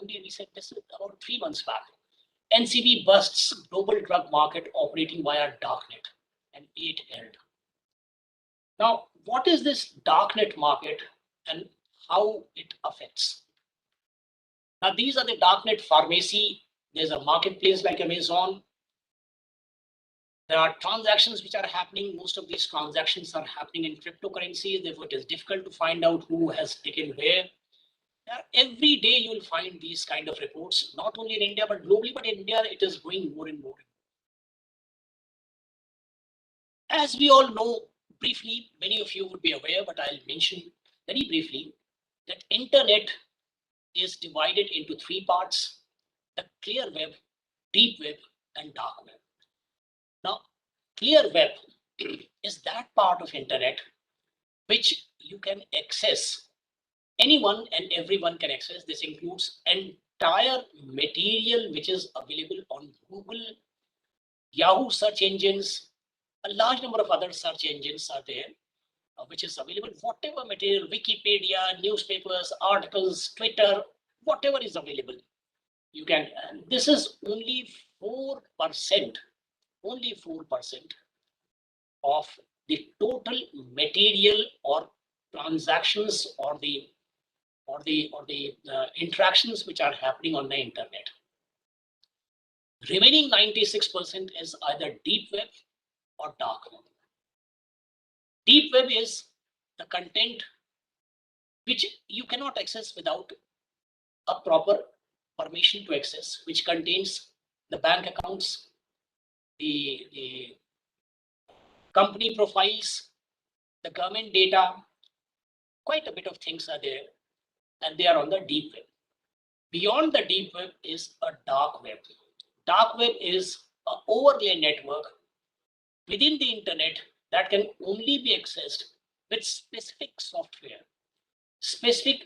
only recent. This is about 3 months back. NCB busts global drug market operating via darknet, and 8 held. Now, what is this darknet market and how it affects? Now, these are the darknet pharmacy. There's a marketplace like Amazon. There are transactions which are happening. Most of these transactions are happening in cryptocurrencies. Therefore, it is difficult to find out who has taken where. Every day you will find these kind of reports, not only in India, but globally, but in India, it is going more and more. As we all know, briefly, many of you would be aware, but I'll mention very briefly that internet is divided into 3 parts: the clear web, deep web, and dark web. Now, clear web is that part of internet which you can access. Anyone and everyone can access. This includes entire material which is available on Google, Yahoo search engines, a large number of other search engines are there, which is available. Whatever material, Wikipedia, newspapers, articles, Twitter, whatever is available, you can. And this is only 4%, only 4% of the total material or transactions or the interactions which are happening on the internet. Remaining 96% is either deep web or dark web. Deep web is the content which you cannot access without a proper permission to access, which contains the bank accounts, the company profiles, the government data. Quite a bit of things are there, and they are on the deep web. Beyond the deep web is a dark web. Dark web is an overlay network within the internet that can only be accessed with specific software.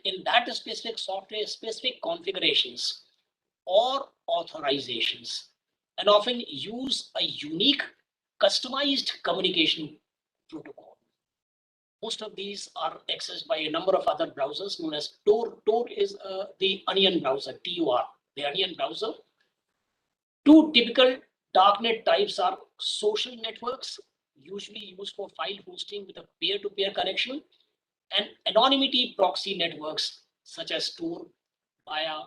In that specific software, specific configurations or authorizations, and often use a unique customized communication protocol. Most of these are accessed by a number of other browsers known as Tor. Tor is the Onion browser, TOR, the Onion browser. Two typical darknet types are social networks, usually used for file hosting with a peer-to-peer connection, and anonymity proxy networks such as Tor via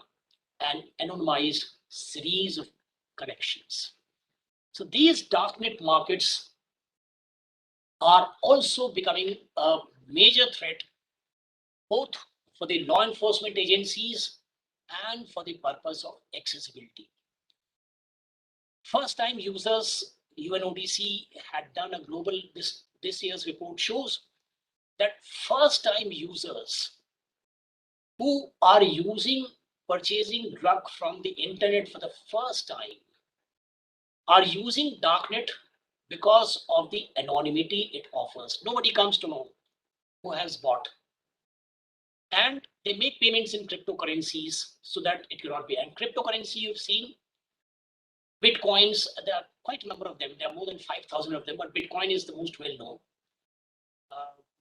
an anonymized series of connections. So these darknet markets are also becoming a major threat both for the law enforcement agencies and for the purpose of accessibility. First time users, UNODC had done a global, this year's report shows that first time users who are purchasing drug from the internet for the first time are using darknet because of the anonymity it offers. Nobody comes to know who has bought. And they make payments in cryptocurrencies so that it cannot be. And cryptocurrency, you've seen, Bitcoins, there are quite a number of them. There are more than 5,000 of them, but Bitcoin is the most well known.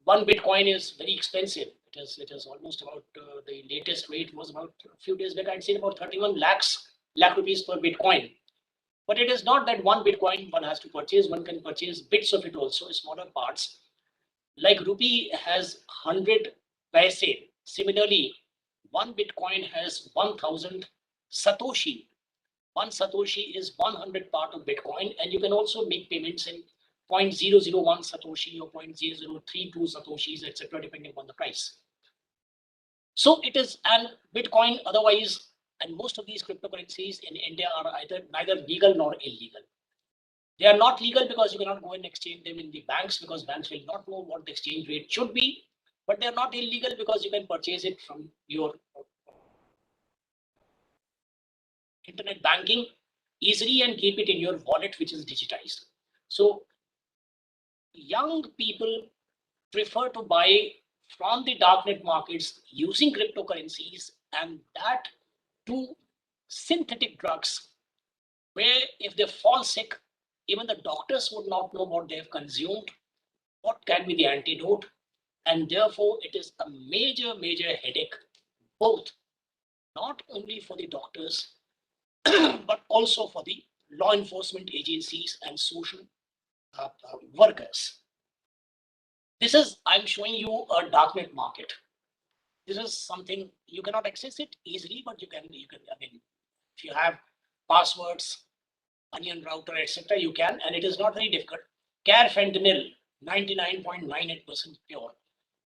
One Bitcoin is very expensive. It is almost about, the latest rate was about a few days back, I'd seen about 31 lakh rupees per Bitcoin. But it is not that one Bitcoin one has to purchase, one can purchase bits of it also, smaller parts. Like rupee has 100 paise. Similarly, one Bitcoin has 1,000 Satoshi. One Satoshi is 100 part of Bitcoin, and you can also make payments in 0.001 Satoshi or 0.0032 Satoshis, etc., depending on the price. So it is, and Bitcoin otherwise, and most of these cryptocurrencies in India are neither legal nor illegal. They are not legal because you cannot go and exchange them in the banks, because banks will not know what the exchange rate should be. But they are not illegal because you can purchase it from your internet banking easily and keep it in your wallet, which is digitized. So young people prefer to buy from the darknet markets using cryptocurrencies, and that to synthetic drugs, where if they fall sick, even the doctors would not know what they have consumed, what can be the antidote, and therefore it is a major headache, both not only for the doctors but also for the law enforcement agencies and social workers. This is, I'm showing you a darknet market. This is something you cannot access it easily, but you can, I mean, if you have passwords, onion router, etc., you can, and it is not very difficult. Carfentanil, 99.98% pure,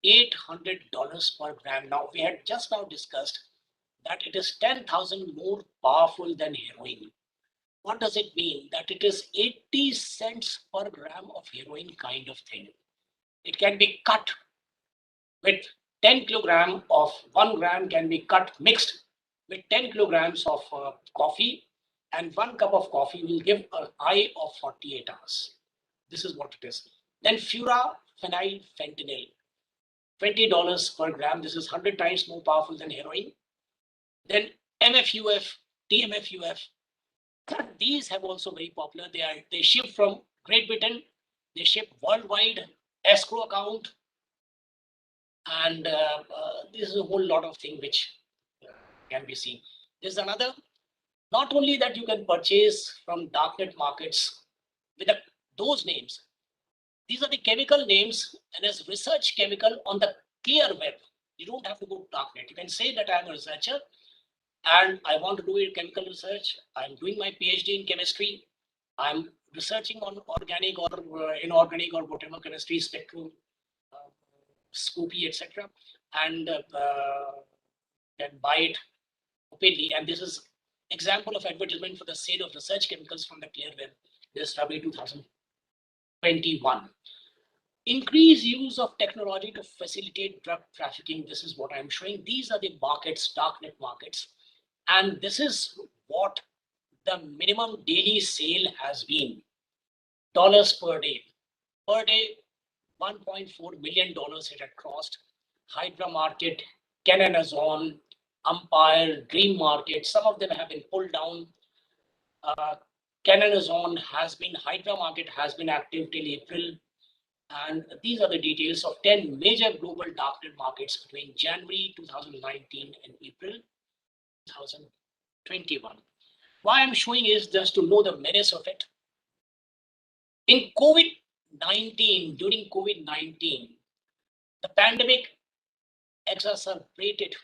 $800 per gram. Now, we had just now discussed that it is 10,000 more powerful than heroin. What does it mean? That it is 80 cents per gram of heroin kind of thing. It can be cut with 10 kilogram of 1 gram can be cut mixed with 10 kilograms of coffee, and 1 cup of coffee will give a high of 48 hours. This is what it is. Then furaphenylfentanyl, $20 per gram. This is 100 times more powerful than heroin. Then MFUF, TMFUF. These have also very popular. They ship from Great Britain. They ship worldwide. Escrow account, and this is a whole lot of things which can be seen. There's another. Not only that you can purchase from darknet markets with those names. These are the chemical names, and as research chemical on the clear web. You don't have to go to darknet. You can say that I'm a researcher and I want to do a chemical research. I'm doing my PhD in chemistry. I'm researching on organic or inorganic or whatever chemistry, spectrum, Scoopy, etc. And can buy it openly. And this is example of advertisement for the sale of research chemicals from the clear web. This is February 2021. Increased use of technology to facilitate drug trafficking. This is what I'm showing. These are the markets, darknet markets. And this is what the minimum daily sale has been. Dollars per day. Per day, $1.4 million it had crossed. Hydra Market, Canonazon, Umpire, Dream Market, some of them have been pulled down. Canonazon has been, Hydra Market has been active till April. And these are the details of 10 major global darknet markets between January 2019 and April 2021. Why I'm showing is just to know the menace of it. In COVID-19, during COVID-19, the pandemic exacerbated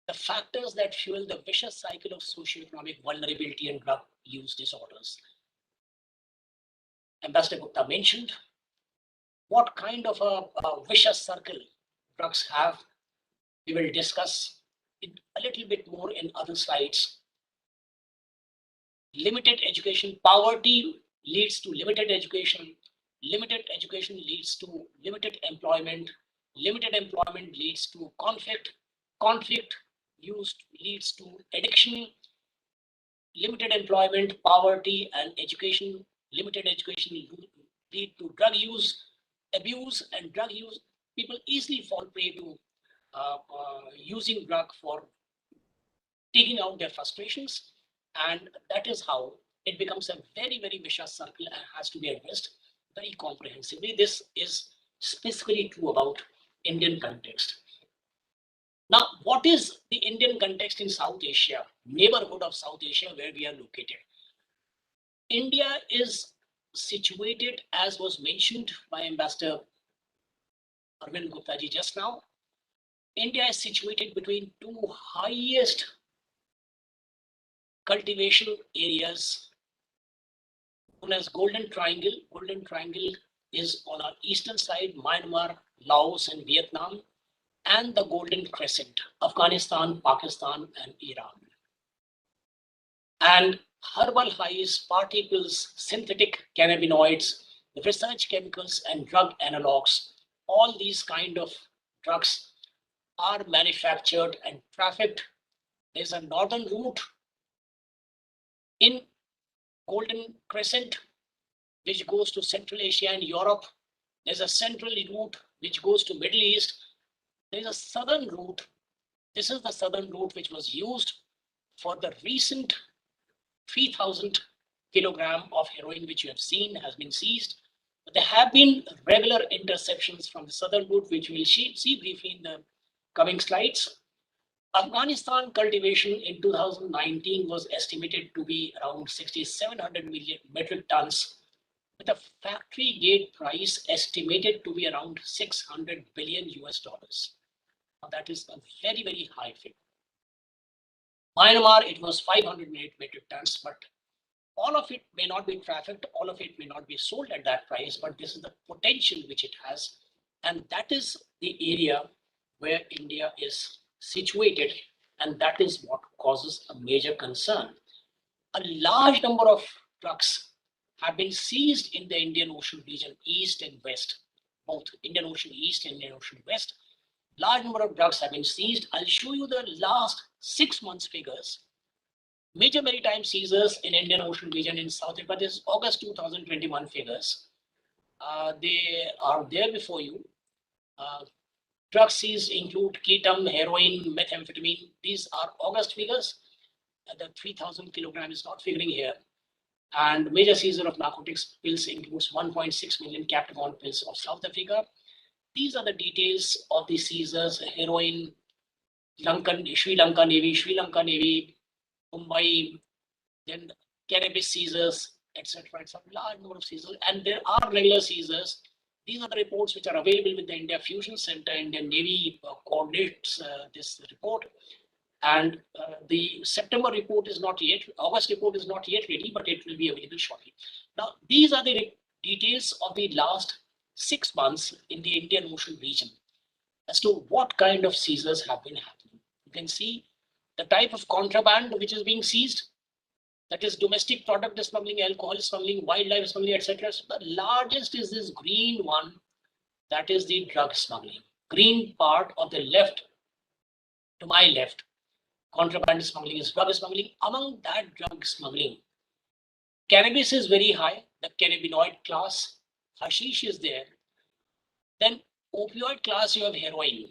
the factors that fuel the vicious cycle of socioeconomic vulnerability and drug use disorders. Ambassador Gupta mentioned what kind of a vicious circle drugs have. We will discuss it a little bit more in other slides. Limited education, poverty leads to limited education leads to limited employment leads to conflict leads to addiction, limited employment, poverty, and education, limited education lead to drug use, abuse, and drug use. People easily fall prey to using drug for taking out their frustrations, and that is how it becomes a very, very vicious circle and has to be addressed very comprehensively. This is specifically true about Indian context. Now, what is the Indian context in South Asia, neighborhood of South Asia where we are located? India is situated, as was mentioned by Ambassador Arvind Gupta ji just now. India is situated between two highest cultivation areas known as Golden Triangle. Golden Triangle is on our eastern side, Myanmar, Laos, and Vietnam, and the Golden Crescent, Afghanistan, Pakistan, and Iran. And herbal highs, particles, synthetic cannabinoids, research chemicals, and drug analogs, all these kind of drugs are manufactured and trafficked. There's a northern route in Golden Crescent, which goes to Central Asia and Europe. There's a central route which goes to Middle East. There's a southern route. This is the southern route which was used for the recent 3,000 kilogram of heroin which you have seen has been seized. But there have been regular interceptions from the southern route, which we'll see briefly in the coming slides. Afghanistan cultivation in 2019 was estimated to be around 6,700 million metric tons, with a factory gate price estimated to be around 600 billion US dollars. Now that is a very, very high figure. Myanmar, it was 508 metric tons, but all of it may not be trafficked, all of it may not be sold at that price, but this is the potential which it has. And that is the area where India is situated, and that is what causes a major concern. A large number of trucks have been seized in the Indian Ocean region, east and west, both Indian Ocean East and Indian Ocean West. Large number of drugs have been seized. I'll show you the last 6 months figures. Major maritime seizures in Indian Ocean region in South Africa. This is August 2021 figures. They are there before you. Drugs seized include ketamine, heroin, methamphetamine. These are August figures. the 3,000 kilogram is not figuring here. And major seizure of narcotics pills includes 1.6 million Captagon pills of South Africa. These are the details of the seizures: heroin, Sri Lanka Navy, Mumbai, then cannabis seizures, etc. It's a large number of seizures, and there are regular seizures. These are the reports which are available with the India Fusion Center. Indian Navy coordinates this report. And the September report is not yet, August report is not yet ready, but it will be available shortly. Now, these are the details of the last 6 months in the Indian Ocean region as to what kind of seizures have been happening. You can see the type of contraband which is being seized, that is domestic product smuggling, alcohol smuggling, wildlife smuggling, etc. So the largest is this green one, that is the drug smuggling. Green part of the left, to my left, contraband smuggling is drug smuggling. Among that drug smuggling, cannabis is very high, the cannabinoid class, hashish is there. Then opioid class, you have heroin,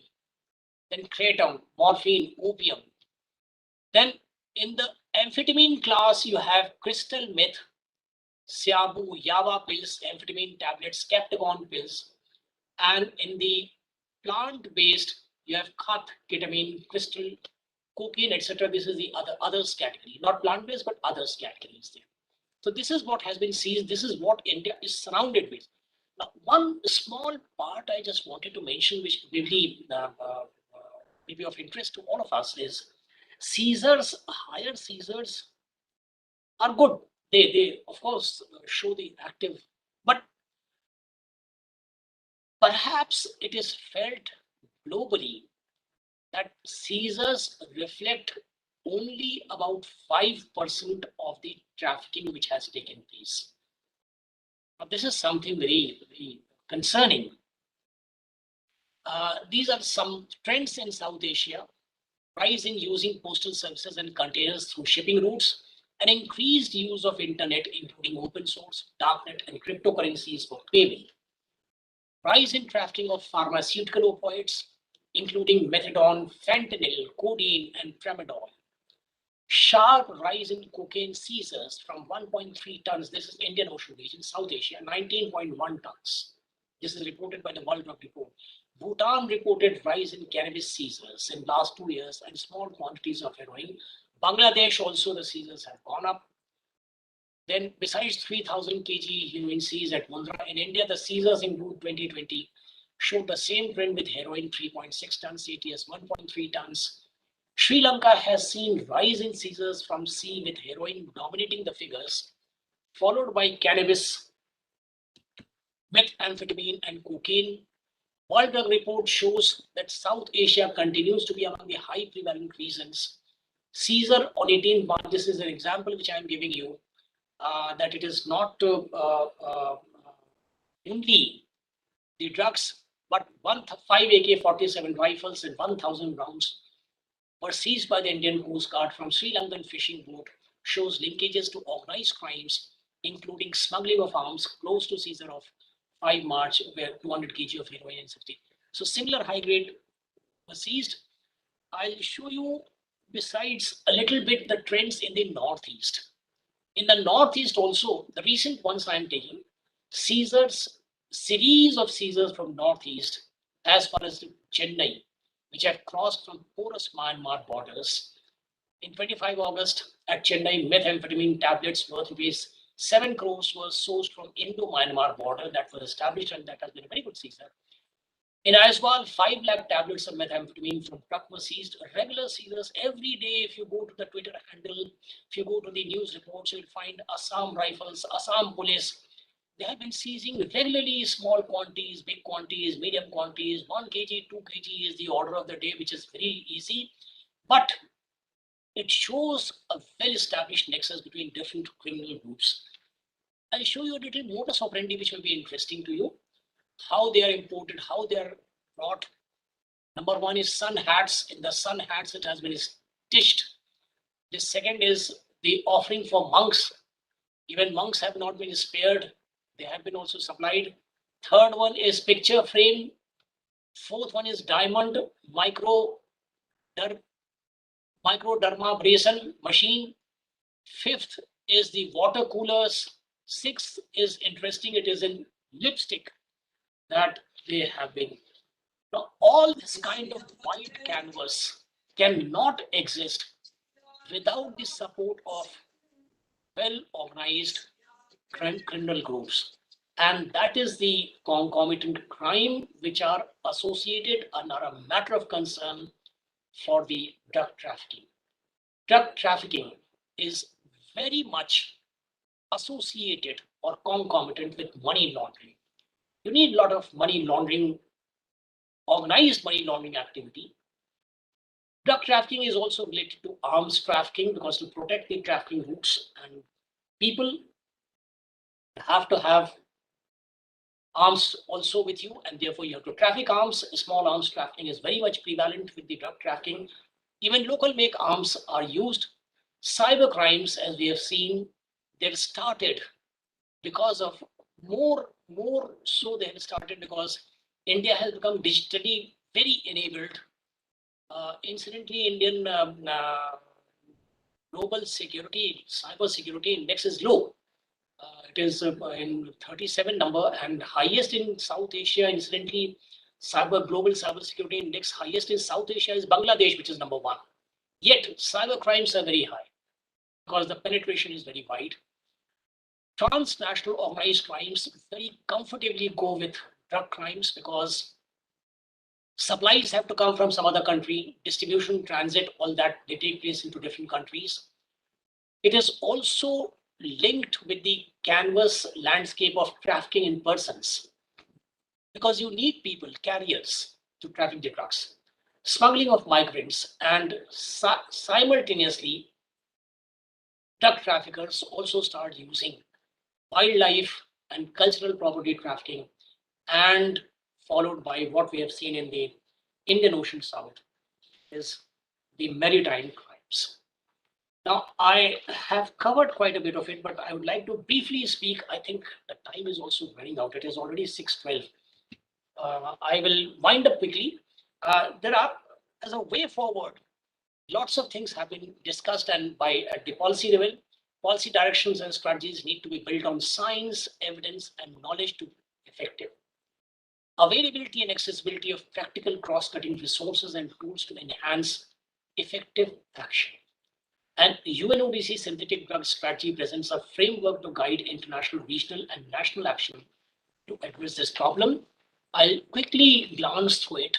then kratom, morphine, opium. Then in the amphetamine class, you have crystal meth, Siabu, Yava pills, amphetamine tablets, Captagon pills. And in the plant-based, you have khat, ketamine, crystal, cocaine, etc. This is the others category, not plant-based, but others categories there. So this is what has been seized. This is what India is surrounded with. Now, one small part I just wanted to mention, which may be of interest to all of us, is seizures, higher seizures are good. They of course show the active, but perhaps it is felt globally that seizures reflect only about 5% of the trafficking which has taken place. Now, this is something very, very concerning. These are some trends in South Asia: rise in using postal services and containers through shipping routes, an increased use of internet, including open source, darknet, and cryptocurrencies for payment, rise in trafficking of pharmaceutical opioids, including methadone, fentanyl, codeine, and tramadol, sharp rise in cocaine seizures from 1.3 tons. This is Indian Ocean region, South Asia, 19.1 tons. This is reported by the World Drug Report. Bhutan reported rise in cannabis seizures in last 2 years and small quantities of heroin. Bangladesh also, the seizures have gone up. Then besides 3,000 kg heroin seized at Mundra, in India, the seizures in 2020 showed the same trend with heroin 3.6 tons, ATS 1.3 tons. Sri Lanka has seen rise in seizures from sea with heroin dominating the figures, followed by cannabis, methamphetamine, and cocaine. World Drug Report shows that South Asia continues to be among the high prevalent regions. Seizure on 18 March, this is an example which I am giving you, that it is not only the drugs, but 5 AK-47 rifles and 1,000 rounds were seized by the Indian Coast Guard from Sri Lankan fishing boat, shows linkages to organized crimes, including smuggling of arms, close to seizure of 5 March, where 200 kg of heroin and 60. So similar high grade was seized. I'll show you, besides a little bit, the trends in the Northeast. In the Northeast also, the recent ones I'm taking, seizures, series of seizures from Northeast as far as Chennai, which have crossed from porous Myanmar borders. In 25 August at Chennai, methamphetamine tablets worth rupees 7 crores were sourced from Indo-Myanmar border that was established, and that has been a very good seizure. In Aizawl, 5 lakh tablets of methamphetamine from truck were seized. Regular seizures every day. If you go to the Twitter handle, if you go to the news reports, you'll find Assam Rifles, Assam Police. They have been seizing regularly small quantities, big quantities, medium quantities. 1 kg, 2 kg is the order of the day, which is very easy. But it shows a well-established nexus between different criminal groups. I'll show you a little modus operandi which will be interesting to you. How they are imported, how they are brought. Number one is sun hats. In the sun hats, it has been stitched. The second is the offering for monks. Even monks have not been spared. They have been also supplied. Third one is picture frame. Fourth one is diamond micro microdermabrasion machine. Fifth is the water coolers. Sixth is interesting, it is in lipstick that they have been. Now, all this kind of wide canvas cannot exist without the support of well-organized criminal groups. And that is the concomitant crime which are associated and are a matter of concern for the drug trafficking. Drug trafficking is very much associated or concomitant with money laundering. You need a lot of money laundering, organized money laundering activity. Drug trafficking is also related to arms trafficking because to protect the trafficking routes and people have to have arms also with you, and therefore you have to traffic arms. Small arms trafficking is very much prevalent with the drug trafficking. Even local make arms are used. Cyber crimes, as we have seen, they've started because of more so they have started because India has become digitally very enabled. Incidentally, Indian global security, cyber security index is low. It is in 37 number and highest in South Asia. Incidentally, global cyber security index highest in South Asia is Bangladesh, which is number 1. Yet cyber crimes are very high because the penetration is very wide. Transnational organized crimes very comfortably go with drug crimes because supplies have to come from some other country, distribution, transit, all that, they take place into different countries. It is also linked with the canvas landscape of trafficking in persons because you need people, carriers, to traffic the drugs. Smuggling of migrants and simultaneously, drug traffickers also start using wildlife and cultural property trafficking, and followed by what we have seen in the Indian Ocean South is the maritime crimes. Now, I have covered quite a bit of it, but I would like to briefly speak. I think the time is also running out. It is already 6:12. I will wind up quickly. There are, as a way forward, lots of things have been discussed, and at the policy level, policy directions and strategies need to be built on science, evidence, and knowledge to be effective. Availability and accessibility of practical cross-cutting resources and tools to enhance effective action. And UNODC synthetic drug strategy presents a framework to guide international, regional, and national action to address this problem. I'll quickly glance through it.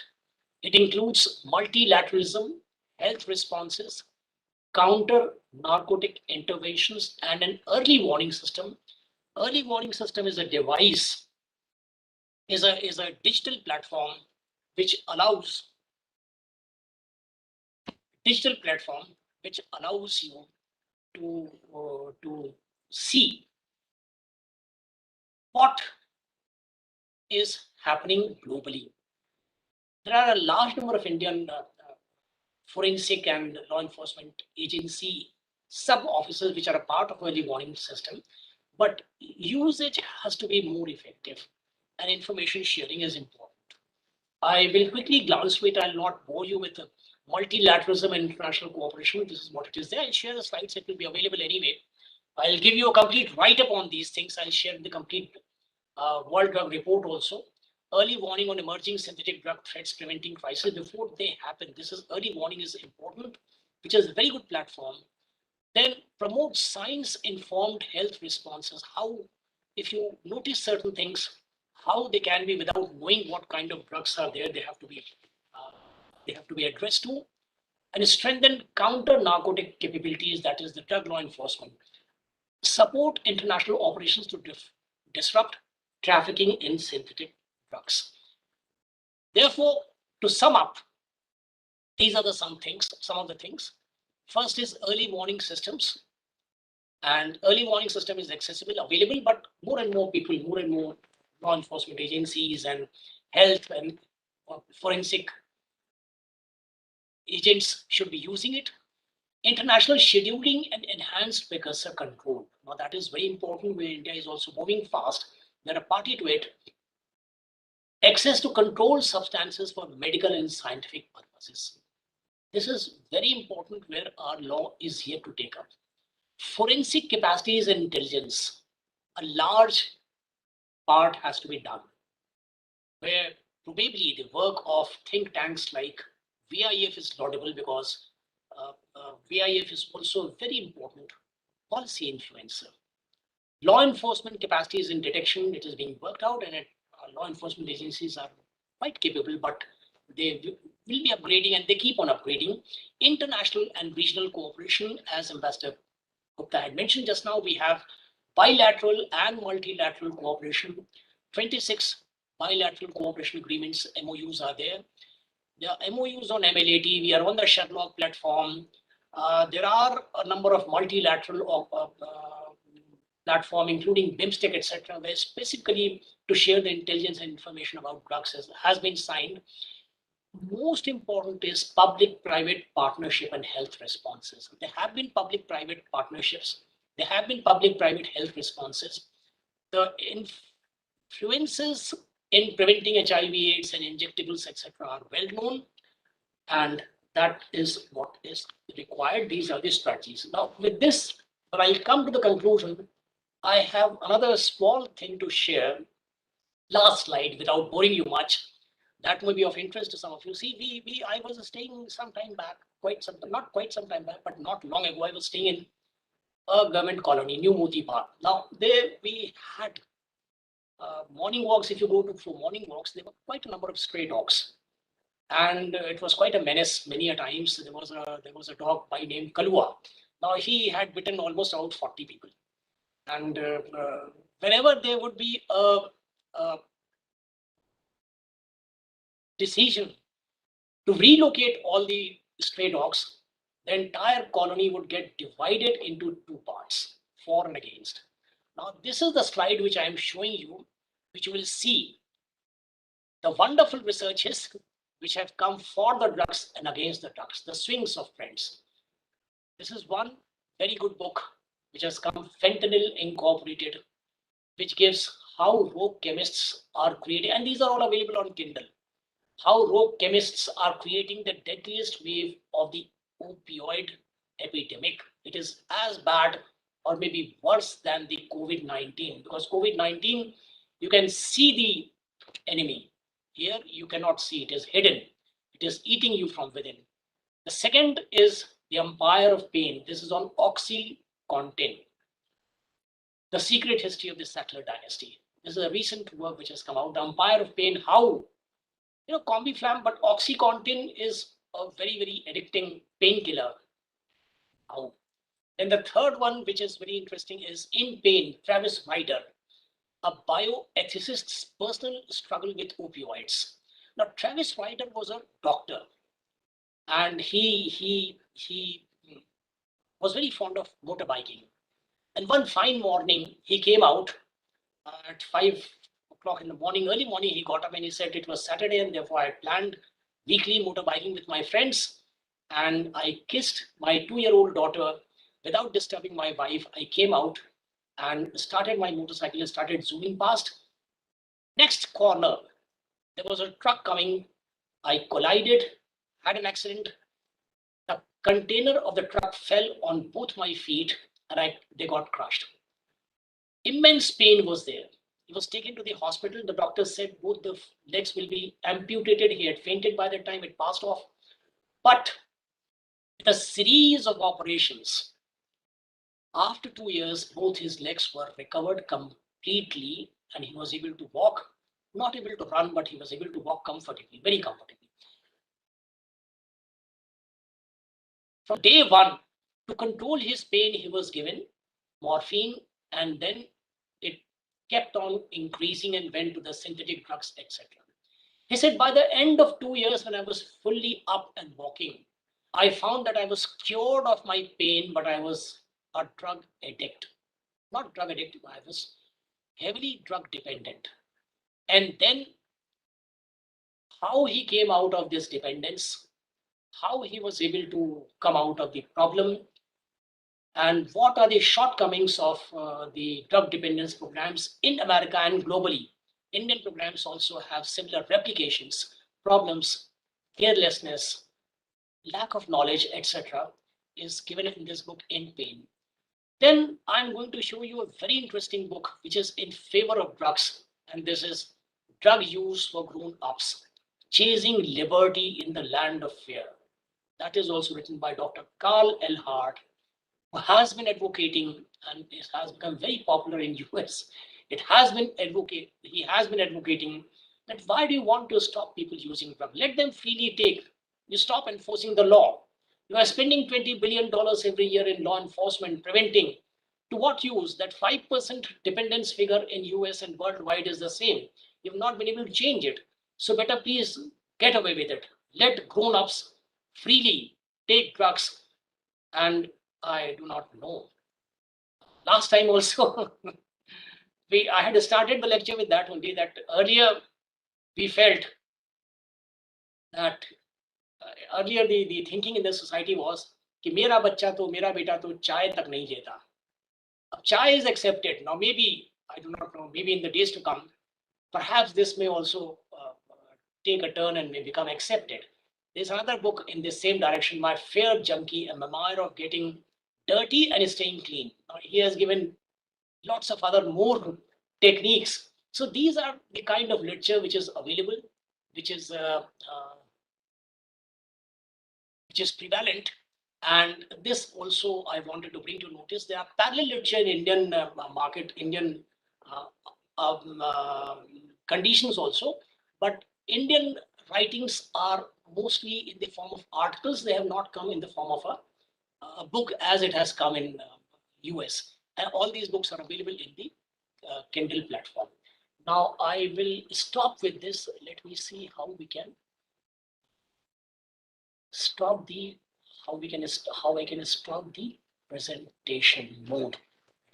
It includes multilateralism, health responses, counter narcotic interventions, and an early warning system. Early warning system is a device, is a digital platform which allows you to see what is happening globally. There are a large number of Indian forensic and law enforcement agency sub-officers which are a part of early warning system, but usage has to be more effective and information sharing is important. I will quickly glance through it. I'll not bore you with multilateralism and international cooperation. This is what it is there. I'll share the slides. It will be available anyway. I'll give you a complete write-up on these things. I'll share the complete World Drug Report also. Early warning on emerging synthetic drug threats, preventing crises before they happen. This is early warning is important, which is a very good platform. Then promote science-informed health responses. How, if you notice certain things, how they can be without knowing what kind of drugs are there, they have to be addressed to, and strengthen counter narcotic capabilities. That is the drug law enforcement. Support international operations to disrupt trafficking in synthetic drugs. Therefore, to sum up, these are some of the things. First is early warning systems. And early warning system is accessible, available, but more and more people, more and more law enforcement agencies and health and forensic agents should be using it. International scheduling and enhanced precursor control. Now that is very important where India is also moving fast. They're a party to it. Access to controlled substances for medical and scientific purposes. this is very important where our law is here to take up. Forensic capacities and intelligence, a large part has to be done, where probably the work of think tanks like VIF is laudable because VIF is also a very important policy influencer. Law enforcement capacities in detection, it is being worked out, and law enforcement agencies are quite capable, but they will be upgrading and they keep on upgrading. International and regional cooperation, as Ambassador Gupta had mentioned just now, we have bilateral and multilateral cooperation. 26 bilateral cooperation agreements, MOUs are there. There are MOUs on MLAT. We are on the Sherlock platform. There are a number of multilateral platform, including BIMSTEC, etc., where specifically to share the intelligence and information about drugs has been signed. Most important is public-private partnership and health responses. There have been public-private partnerships. There have been public-private health responses. The influences in preventing HIV/AIDS and injectables, etc., are well known, and that is what is required. These are the strategies. Now, with this, when I come to the conclusion, I have another small thing to share. Last slide, without boring you much, that may be of interest to some of you. See, I was staying some time back, not quite some time back, but not long ago. I was staying in a government colony, New Moti Park. Now, there we had morning walks. If you go for morning walks, there were quite a number of stray dogs, and it was quite a menace. Many a times there was a dog by name Kalua. Now he had bitten almost about 40 people. And whenever there would be a decision to relocate all the stray dogs, the entire colony would get divided into two parts, for and against. Now, this is the slide which I am showing you, which you will see the wonderful researches which have come for the drugs and against the drugs, the swings of trends. This is one very good book which has come, Fentanyl Incorporated, which gives how rogue chemists are creating, and these are all available on Kindle, how rogue chemists are creating the deadliest wave of the opioid epidemic. It is as bad or maybe worse than the COVID-19, because COVID-19, you can see the enemy. Here, you cannot see, it is hidden. It is eating you from within. The second is the Empire of Pain. This is on OxyContin, the secret history of the Sackler dynasty. This is a recent work which has come out, the Empire of Pain, how, Combiflam, but OxyContin is a very, very addicting painkiller. How? And the third one, which is very interesting, is In Pain, Travis Ryder, a bioethicist's personal struggle with opioids. Now, Travis Ryder was a doctor, and he was very fond of motorbiking. And one fine morning, he came out at 5 o'clock in the morning, early morning. He got up and he said it was Saturday, and therefore I planned weekly motorbiking with my friends. And I kissed my 2-year-old daughter without disturbing my wife. I came out and started my motorcycle and started zooming past. Next corner, there was a truck coming. I collided, had an accident. The container of the truck fell on both my feet, and they got crushed. Immense pain was there. He was taken to the hospital. The doctor said both the legs will be amputated. He had fainted by the time it passed off. But with a series of operations, after 2 years, both his legs were recovered completely, and he was able to walk, not able to run, but he was able to walk comfortably, very comfortably. From day one, to control his pain, he was given morphine, and then it kept on increasing and went to the synthetic drugs, etc. He said, by the end of 2 years, when I was fully up and walking, I found that I was cured of my pain, but I was a drug addict. Not drug addict, I was heavily drug dependent. And then how he came out of this dependence, how he was able to come out of the problem, and what are the shortcomings of the drug dependence programs in America and globally. Indian programs also have similar replications, problems, carelessness, lack of knowledge, etc., is given in this book, In Pain. Then I'm going to show you a very interesting book which is in favor of drugs, and this is Drug Use for Grown Ups, Chasing Liberty in the Land of Fear. That is also written by Dr. Carl L. Hart, who has been advocating, and it has become very popular in US. He has been advocating that why do you want to stop people using drugs? Let them freely take. You stop enforcing the law. You are spending $20 billion every year in law enforcement, preventing. To what use? That 5% dependence figure in US and worldwide is the same. You've not been able to change it. So better please get away with it. Let grown-ups freely take drugs. And I do not know. Last time also, I had started the lecture with that only, that earlier we felt that earlier the thinking in the society was कि मेरा बच्चा तो मेरा बेटा तो चाय तक नहीं लेता. Chai is accepted. Now maybe, I do not know, maybe in the days to come, perhaps this may also take a turn and may become accepted. There's another book in the same direction, My Fair Junkie, a memoir of getting dirty and staying clean. Now, he has given lots of other more techniques. So these are the kind of literature which is available, which is prevalent. And this also I wanted to bring to notice. There are parallel literature in Indian market, Indian conditions also, but Indian writings are mostly in the form of articles. They have not come in the form of a book as it has come in US. And all these books are available in the Kindle platform. Now I will stop with this. Let me see how we can stop the how I can stop the presentation mode.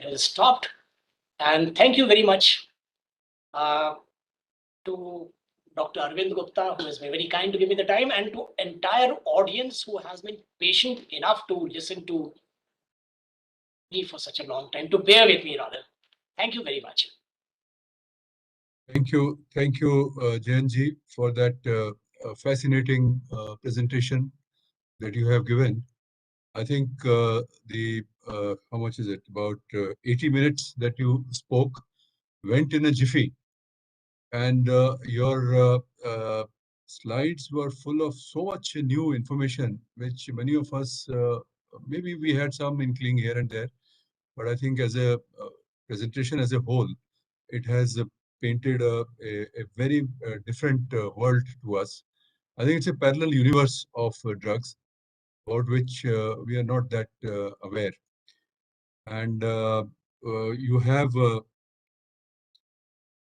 It is stopped. And thank you very much to Dr. Arvind Gupta, who has been very kind to give me the time, and to entire audience who has been patient enough to listen to me for such a long time, to bear with me rather. Thank you very much. Thank you, Jayanji, for that fascinating presentation that you have given. I think how much is it? About 80 minutes that you spoke went in a jiffy, and your slides were full of so much new information, which many of us, maybe we had some inkling here and there, but I think as a presentation as a whole, it has painted a very different world to us. I think it's a parallel universe of drugs about which we are not that aware. And you have,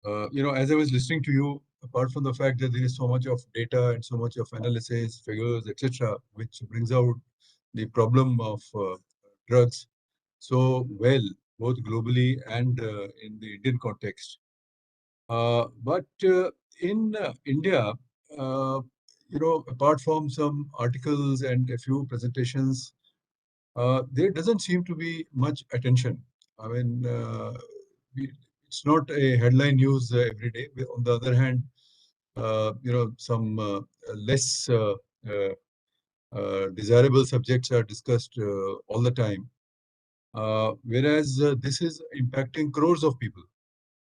as I was listening to you, apart from the fact that there is so much of data and so much of analysis, figures, etc., which brings out the problem of drugs so well, both globally and in the Indian context. But in India, apart from some articles and a few presentations, there doesn't seem to be much attention. I mean, it's not a headline news every day. On the other hand, some less desirable subjects are discussed all the time. Whereas this is impacting crores of people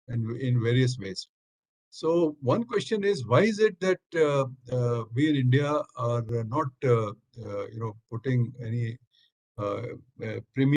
and in various ways. So one question is, why is it that we in India are not, putting any premium